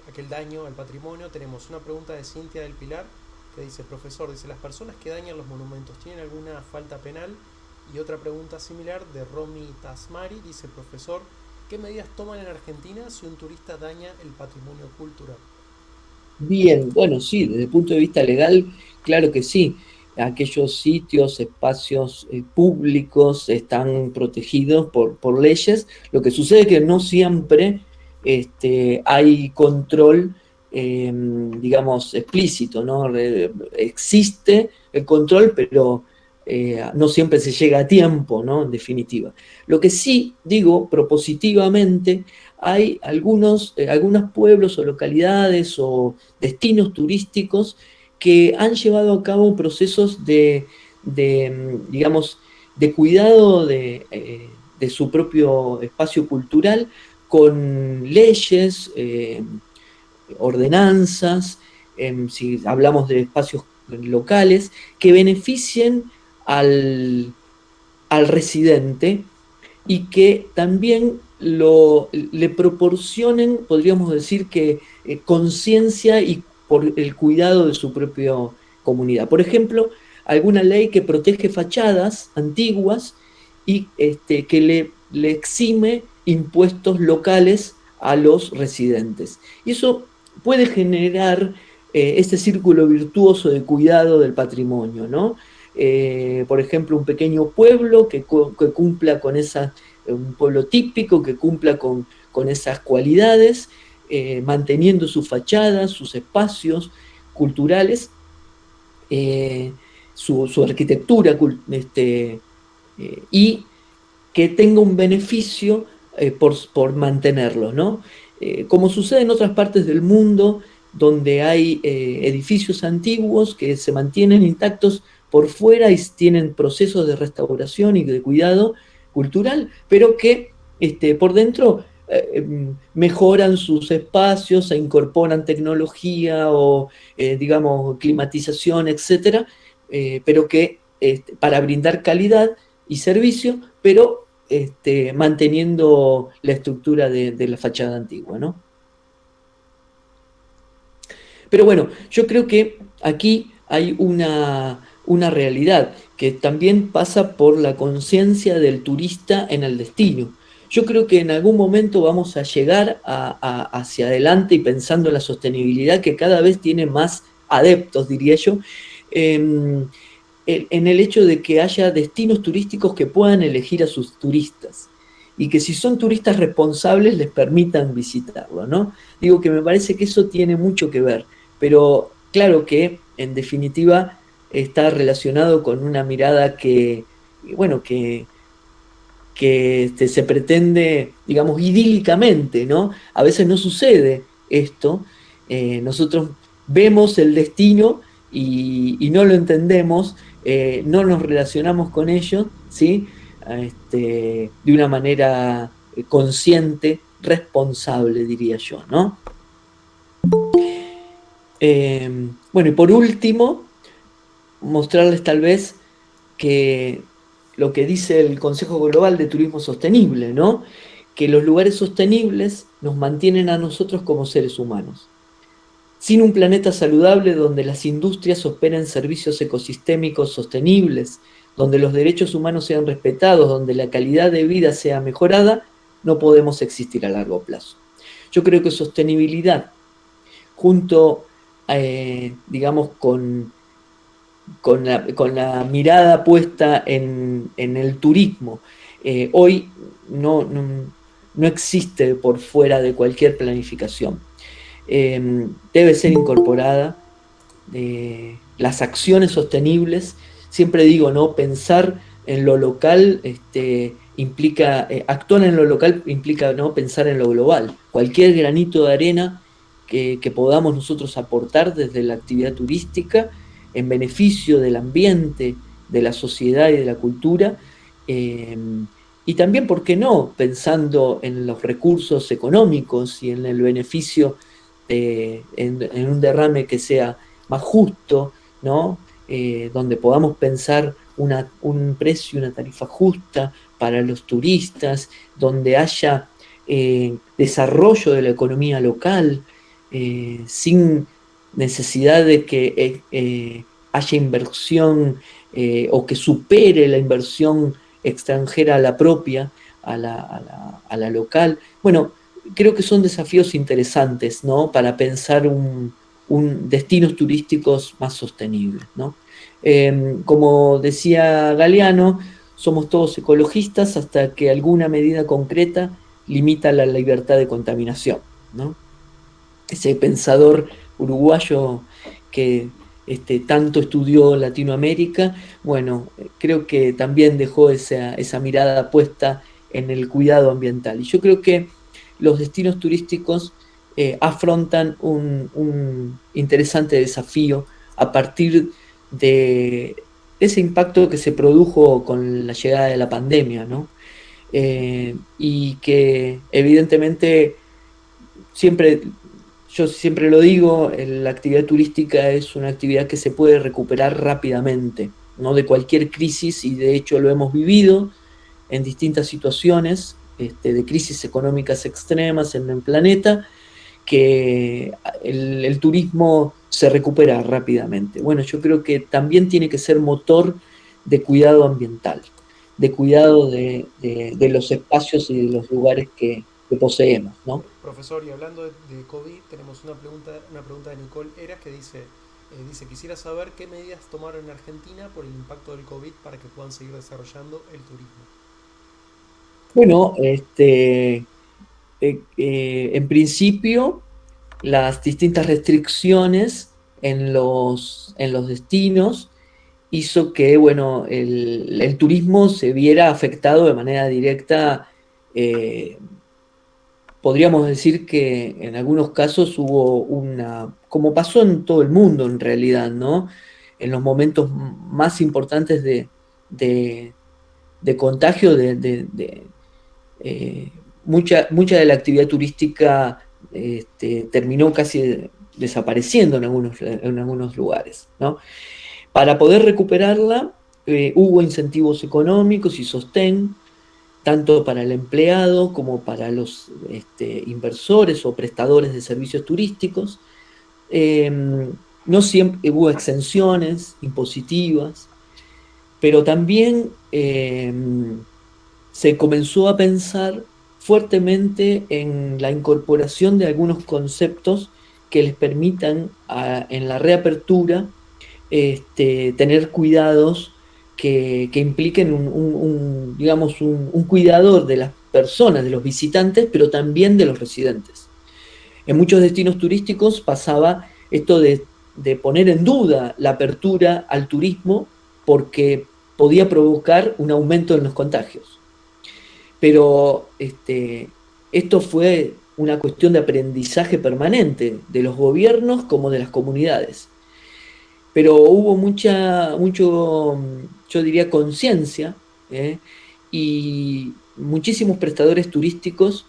aquel daño al patrimonio. Tenemos una pregunta de Cintia del Pilar que dice: profesor, dice, ¿las personas que dañan los monumentos tienen alguna falta penal? Y otra pregunta similar de Romy Tasmari dice: profesor, ¿qué medidas toman en Argentina si un turista daña el patrimonio cultural? Bien, bueno, sí, desde el punto de vista legal, claro que sí. aquellos sitios, espacios públicos están protegidos por leyes. Lo que sucede es que no siempre hay control, digamos, explícito, ¿no? Existe el control, pero no siempre se llega a tiempo, ¿no? En definitiva. Lo que sí digo propositivamente, hay algunos pueblos o localidades o destinos turísticos que han llevado a cabo procesos digamos, de cuidado de su propio espacio cultural con leyes, ordenanzas, si hablamos de espacios locales, que beneficien al residente y que también le proporcionen, podríamos decir que, conciencia y por el cuidado de su propia comunidad. Por ejemplo, alguna ley que protege fachadas antiguas y que le exime impuestos locales a los residentes. Y eso puede generar este círculo virtuoso de cuidado del patrimonio, ¿no? Por ejemplo, un pequeño pueblo que cumpla con un pueblo típico que cumpla con esas cualidades, manteniendo sus fachadas, sus espacios culturales, su arquitectura, y que tenga un beneficio por mantenerlo, ¿no? Como sucede en otras partes del mundo, donde hay edificios antiguos que se mantienen intactos por fuera y tienen procesos de restauración y de cuidado cultural, pero que por dentro mejoran sus espacios, se incorporan tecnología o, digamos, climatización, etcétera, pero que para brindar calidad y servicio, pero manteniendo la estructura de la fachada antigua, ¿no? Pero bueno, yo creo que aquí hay una realidad que también pasa por la conciencia del turista en el destino. Yo creo que en algún momento vamos a llegar hacia adelante y pensando en la sostenibilidad que cada vez tiene más adeptos, diría yo, en el hecho de que haya destinos turísticos que puedan elegir a sus turistas y que si son turistas responsables les permitan visitarlo, ¿no? Digo que me parece que eso tiene mucho que ver, pero claro que en definitiva está relacionado con una mirada que, bueno, que se pretende, digamos, idílicamente, ¿no? A veces no sucede esto, nosotros vemos el destino y no lo entendemos, no nos relacionamos con ellos, ¿sí? De una manera consciente, responsable, diría yo, ¿no? Bueno, y por último, mostrarles tal vez que lo que dice el Consejo Global de Turismo Sostenible, ¿no? Que los lugares sostenibles nos mantienen a nosotros como seres humanos. Sin un planeta saludable donde las industrias operen servicios ecosistémicos sostenibles, donde los derechos humanos sean respetados, donde la calidad de vida sea mejorada, no podemos existir a largo plazo. Yo creo que sostenibilidad, junto, digamos, con la mirada puesta en el turismo, hoy no existe por fuera de cualquier planificación. Debe ser incorporada las acciones sostenibles. Siempre digo, ¿no? Pensar en lo local implica, actuar en lo local implica, ¿no? Pensar en lo global. Cualquier granito de arena que podamos nosotros aportar desde la actividad turística en beneficio del ambiente, de la sociedad y de la cultura, y también, ¿por qué no?, pensando en los recursos económicos y en el beneficio, en un derrame que sea más justo, ¿no? Donde podamos pensar un precio, una tarifa justa para los turistas, donde haya desarrollo de la economía local, sin necesidad de que haya inversión o que supere la inversión extranjera a la propia, a la local. Bueno, creo que son desafíos interesantes, ¿no? Para pensar destinos turísticos más sostenibles, ¿no? Como decía Galeano, somos todos ecologistas hasta que alguna medida concreta limita la libertad de contaminación, ¿no? Ese pensador uruguayo que tanto estudió Latinoamérica, bueno, creo que también dejó esa mirada puesta en el cuidado ambiental. Y yo creo que los destinos turísticos afrontan un interesante desafío a partir de ese impacto que se produjo con la llegada de la pandemia, ¿no? Y que evidentemente siempre, yo siempre lo digo, la actividad turística es una actividad que se puede recuperar rápidamente, ¿no? De cualquier crisis, y de hecho lo hemos vivido en distintas situaciones de crisis económicas extremas en el planeta, que el turismo se recupera rápidamente. Bueno, yo creo que también tiene que ser motor de cuidado ambiental, de cuidado de los espacios y de los lugares que poseemos, ¿no? Profesor, y hablando de COVID, tenemos una pregunta de Nicole Eras que dice, quisiera saber qué medidas tomaron en Argentina por el impacto del COVID para que puedan seguir desarrollando el turismo. Bueno, en principio, las distintas restricciones en los destinos hizo que, bueno, el turismo se viera afectado de manera directa. Podríamos decir que en algunos casos hubo como pasó en todo el mundo en realidad, ¿no? En los momentos más importantes de, de contagio, mucha de la actividad turística terminó casi desapareciendo en algunos lugares, ¿no? Para poder recuperarla, hubo incentivos económicos y sostén, tanto para el empleado como para los inversores o prestadores de servicios turísticos. Eh, no siempre hubo exenciones impositivas, pero también se comenzó a pensar fuertemente en la incorporación de algunos conceptos que les permitan en la reapertura tener cuidados que impliquen digamos, un cuidado de las personas, de los visitantes, pero también de los residentes. En muchos destinos turísticos pasaba esto de poner en duda la apertura al turismo porque podía provocar un aumento en los contagios. Pero esto fue una cuestión de aprendizaje permanente de los gobiernos como de las comunidades. Pero hubo yo diría, conciencia, y muchísimos prestadores turísticos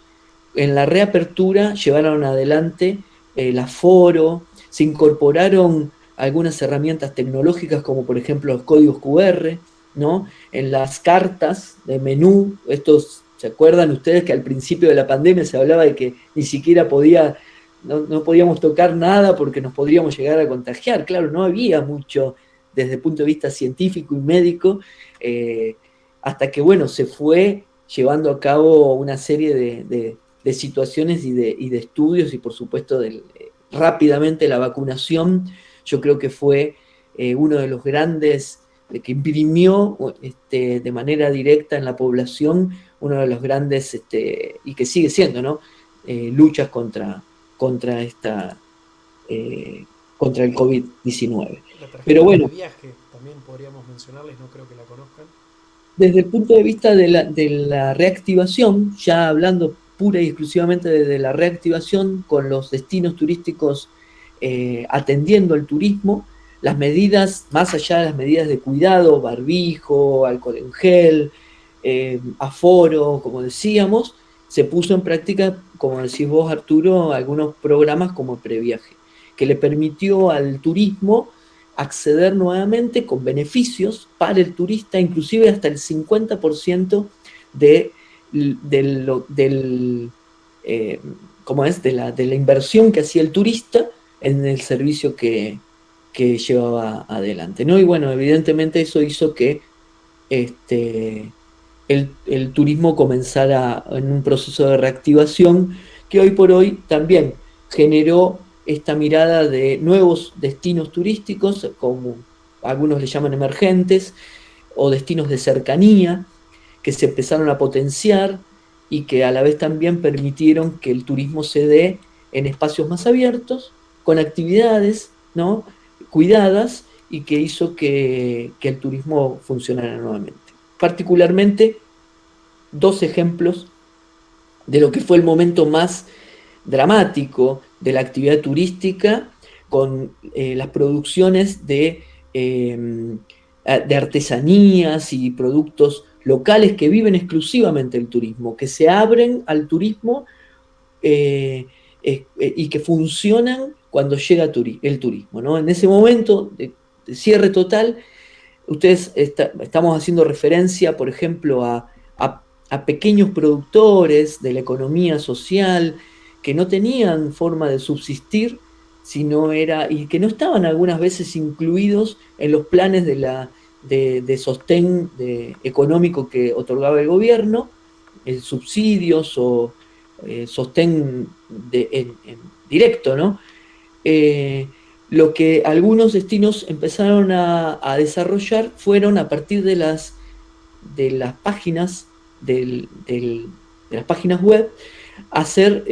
en la reapertura llevaron adelante el aforo, se incorporaron algunas herramientas tecnológicas como por ejemplo los códigos QR, ¿no? En las cartas de menú, ¿se acuerdan ustedes que al principio de la pandemia se hablaba de que ni siquiera no podíamos tocar nada porque nos podríamos llegar a contagiar? Claro, no había mucho desde el punto de vista científico y médico, hasta que, bueno, se fue llevando a cabo una serie de situaciones y de estudios, y por supuesto rápidamente la vacunación. Yo creo que fue uno de los grandes que imprimió de manera directa en la población uno de los grandes, y que sigue siendo, ¿no? Luchas contra el COVID-19. La tarjeta Pero bueno, de viaje también podríamos mencionarles, no creo que la conozcan. desde el punto de vista de la reactivación, ya hablando pura y exclusivamente de la reactivación con los destinos turísticos atendiendo al turismo, las medidas, más allá de las medidas de cuidado, barbijo, alcohol en gel, aforo, como decíamos, se puso en práctica, como decís vos, Arturo, algunos programas como Previaje, que le permitió al turismo acceder nuevamente con beneficios para el turista, inclusive hasta el 50% de la inversión que hacía el turista en el servicio que llevaba adelante, ¿no? Y bueno, evidentemente eso hizo que el turismo comenzara en un proceso de reactivación que hoy por hoy también generó esta mirada de nuevos destinos turísticos, como algunos le llaman emergentes, o destinos de cercanía, que se empezaron a potenciar y que a la vez también permitieron que el turismo se dé en espacios más abiertos, con actividades, ¿no?, cuidadas, y que hizo que el turismo funcionara nuevamente. Particularmente, dos ejemplos de lo que fue el momento más dramático de la actividad turística, con las producciones de artesanías y productos locales que viven exclusivamente el turismo, que se abren al turismo y que funcionan cuando llega el turismo, ¿no? En ese momento de cierre total, estamos haciendo referencia, por ejemplo, a pequeños productores de la economía social que no tenían forma de subsistir, y que no estaban algunas veces incluidos en los planes de sostén económico que otorgaba el gobierno, subsidios o sostén en directo, ¿no? Lo que algunos destinos empezaron a desarrollar fueron a partir de las páginas de las páginas web, hacer,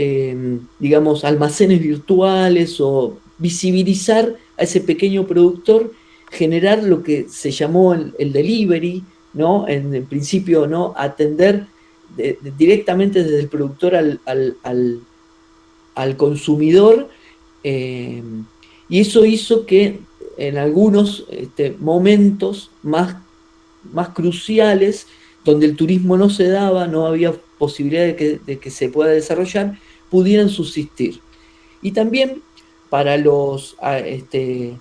digamos, almacenes virtuales o visibilizar a ese pequeño productor, generar lo que se llamó el delivery, ¿no? En principio, ¿no?, atender directamente desde el productor al consumidor, y eso hizo que en algunos momentos más cruciales, donde el turismo no se daba, no había posibilidad de que se pueda desarrollar, pudieran subsistir. Y también para los actores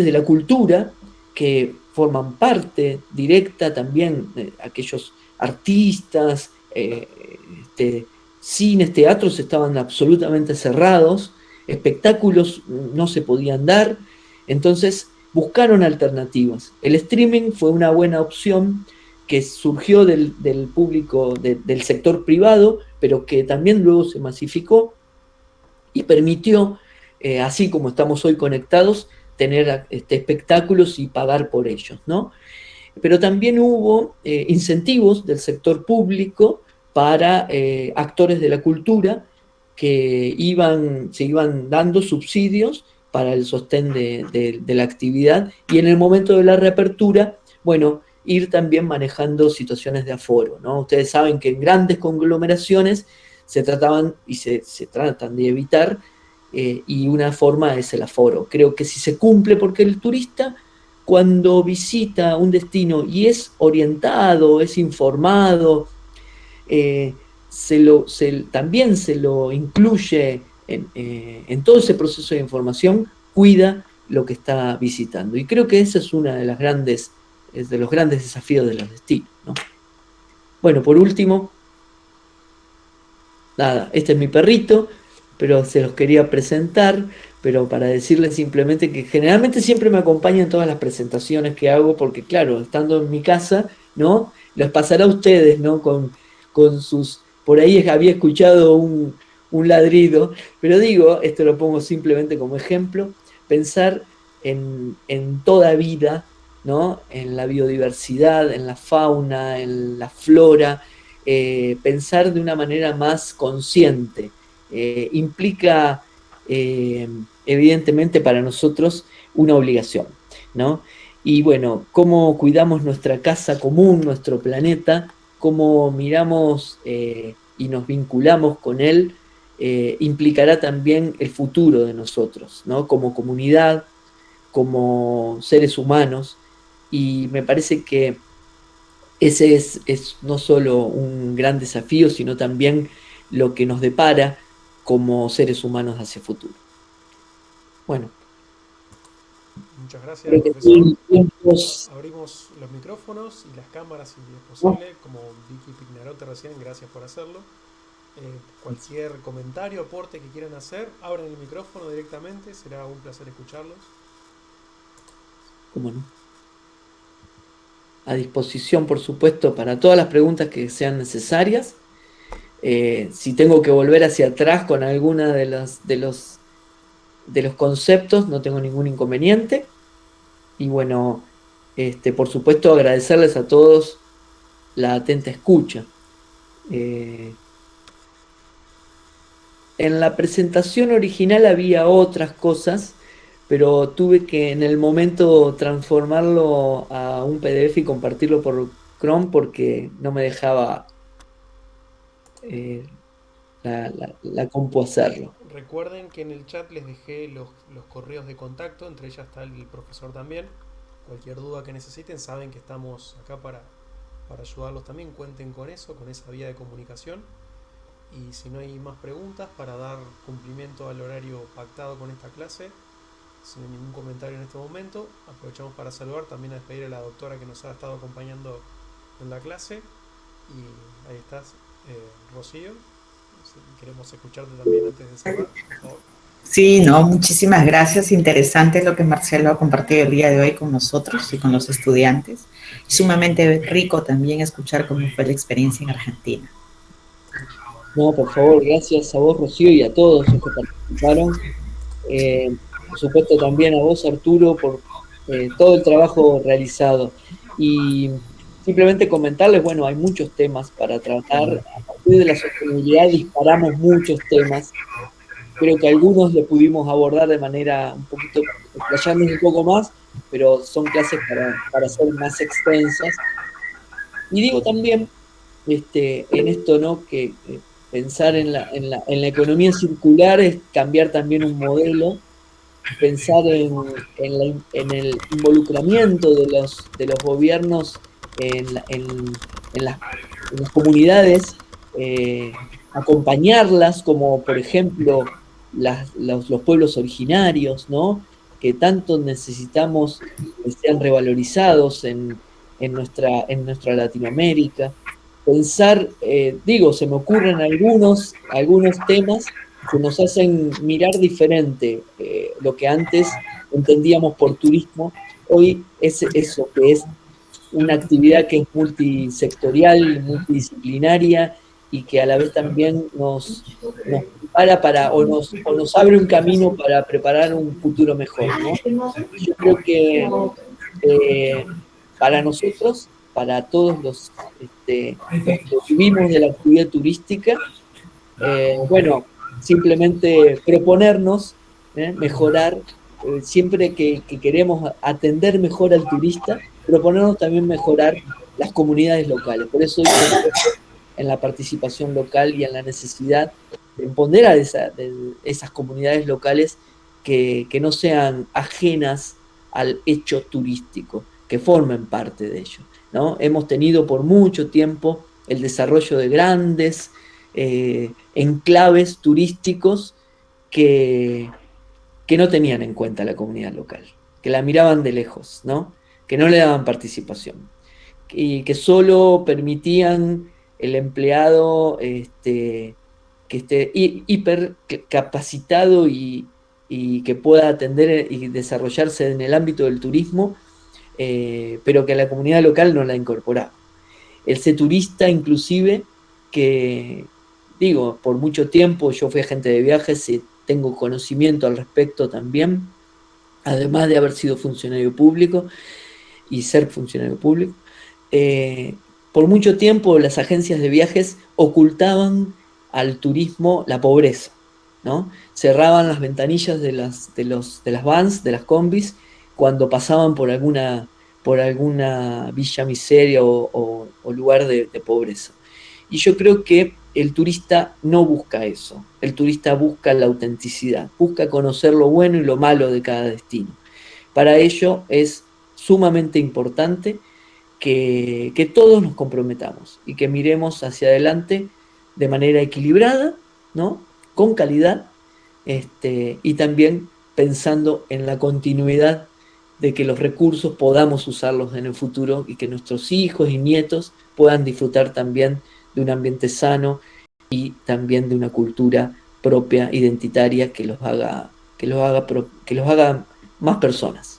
de la cultura, que forman parte directa también, aquellos artistas, cines, teatros estaban absolutamente cerrados, espectáculos no se podían dar, entonces buscaron alternativas. El streaming fue una buena opción que surgió del público, del sector privado, pero que también luego se masificó y permitió, así como estamos hoy conectados, tener espectáculos y pagar por ellos, ¿no? Pero también hubo incentivos del sector público para actores de la cultura que se iban dando subsidios para el sostén de la actividad, y en el momento de la reapertura, bueno, ir también manejando situaciones de aforo, ¿no? Ustedes saben que en grandes conglomeraciones se trataban y se tratan de evitar, y una forma es el aforo. Creo que si se cumple, porque el turista, cuando visita un destino y es orientado, es informado, también se lo incluye en todo ese proceso de información, cuida lo que está visitando. Y creo que ese es uno de los grandes desafíos de los destinos, ¿no? Bueno, por último, nada, este es mi perrito, pero se los quería presentar, pero para decirles simplemente que generalmente siempre me acompaña en todas las presentaciones que hago, porque claro, estando en mi casa, ¿no?, les pasará a ustedes, ¿no?, con sus... Por ahí había escuchado un ladrido, pero digo, esto lo pongo simplemente como ejemplo, pensar en toda vida, ¿no?, en la biodiversidad, en la fauna, en la flora, pensar de una manera más consciente. Implica, evidentemente, para nosotros una obligación, ¿no? Y bueno, cómo cuidamos nuestra casa común, nuestro planeta, cómo miramos y nos vinculamos con él, implicará también el futuro de nosotros, ¿no?, como comunidad, como seres humanos. Y me parece que ese es no solo un gran desafío, sino también lo que nos depara como seres humanos hacia el futuro. Bueno. Muchas gracias, profesor. Abrimos los micrófonos y las cámaras si es posible, como Vicky Pignarote recién, gracias por hacerlo. Cualquier comentario, aporte que quieran hacer, abran el micrófono directamente, será un placer escucharlos. ¿Cómo no? A disposición, por supuesto, para todas las preguntas que sean necesarias. Si tengo que volver hacia atrás con alguna de los de los conceptos no tengo ningún inconveniente. Y bueno, por supuesto agradecerles a todos la atenta escucha. En la presentación original había otras cosas, pero tuve que en el momento transformarlo a un PDF y compartirlo por Chrome porque no me dejaba eh, la compu hacerlo. Recuerden que en el chat les dejé los correos de contacto, entre ellas está el profesor también. Cualquier duda que necesiten, saben que estamos acá para ayudarlos también. Cuenten con eso, con esa vía de comunicación. Y si no hay más preguntas, para dar cumplimiento al horario pactado con esta clase, sin ningún comentario en este momento, aprovechamos para saludar, también a despedir a la doctora que nos ha estado acompañando en la clase. Y ahí estás, Rocío. Queremos escucharte también antes de cerrar, por favor. Sí, no, muchísimas gracias. Interesante lo que Marcelo ha compartido el día de hoy con nosotros y con los estudiantes. Sumamente rico también escuchar cómo fue la experiencia en Argentina. No, por favor, gracias a vos, Rocío, y a todos los que participaron. Por supuesto también a vos, Arturo, por todo el trabajo realizado. Y simplemente comentarles, bueno, hay muchos temas para tratar. A partir de la sostenibilidad disparamos muchos temas. Creo que algunos los pudimos abordar de manera un poquito, explayarnos un poco más, pero son clases para ser más extensas. Y digo también, en esto, ¿no? Que pensar en la economía circular es cambiar también un modelo, pensar en el involucramiento de los gobiernos en las comunidades, acompañarlas, como por ejemplo los pueblos originarios, ¿no? Que tanto necesitamos que sean revalorizados en nuestra Latinoamérica. Pensar, se me ocurren algunos temas que nos hacen mirar diferente lo que antes entendíamos por turismo. Hoy es eso, que es una actividad que es multisectorial, multidisciplinaria y que a la vez también nos prepara o nos abre un camino para preparar un futuro mejor, ¿no? Yo creo que eh, para nosotros, para todos los que vivimos de la actividad turística, bueno, simplemente proponernos mejorar, siempre que queremos atender mejor al turista, proponernos también mejorar las comunidades locales. Por eso en la participación local y en la necesidad de empoderar de esas comunidades locales que no sean ajenas al hecho turístico, que formen parte de ello, ¿no? Hemos tenido por mucho tiempo el desarrollo de grandes enclaves turísticos que, que no tenían en cuenta la comunidad local, que la miraban de lejos, ¿no? Que no le daban participación y que solo permitían el empleado que esté hiper capacitado y que pueda atender y desarrollarse en el ámbito del turismo, pero que la comunidad local no la incorporaba. El ser turista inclusive, que digo, por mucho tiempo yo fui agente de viajes y tengo conocimiento al respecto también, además de haber sido funcionario público y ser funcionario público. Por mucho tiempo las agencias de viajes ocultaban al turismo la pobreza, ¿no? Cerraban las ventanillas de las vans, de las combis, cuando pasaban por alguna villa miseria o lugar de pobreza. Y yo creo que el turista no busca eso, el turista busca la autenticidad, busca conocer lo bueno y lo malo de cada destino. Para ello es sumamente importante que todos nos comprometamos y que miremos hacia adelante de manera equilibrada, ¿no? Con calidad, y también pensando en la continuidad de que los recursos podamos usarlos en el futuro y que nuestros hijos y nietos puedan disfrutar también de un ambiente sano y también de una cultura propia, identitaria, que los haga más personas.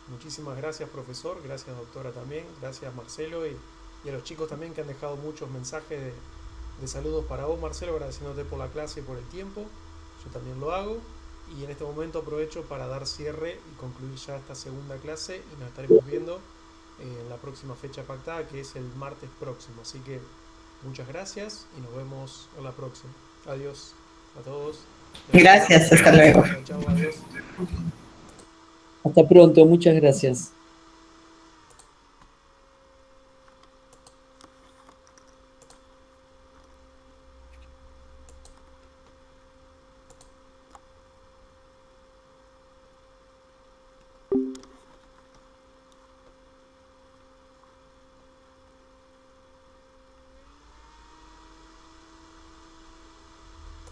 Muchísimas gracias, profesor. Gracias, doctora, también. Gracias, Marcelo. Y a los chicos también que han dejado muchos mensajes de saludos para vos, Marcelo, agradeciéndote por la clase y por el tiempo. Yo también lo hago. Y en este momento aprovecho para dar cierre y concluir ya esta segunda clase y nos estaremos viendo en la próxima fecha pactada, que es el martes próximo. Así que muchas gracias y nos vemos en la próxima. Adiós a todos. Gracias, hasta luego. Chao, chao, adiós. Hasta pronto, muchas gracias.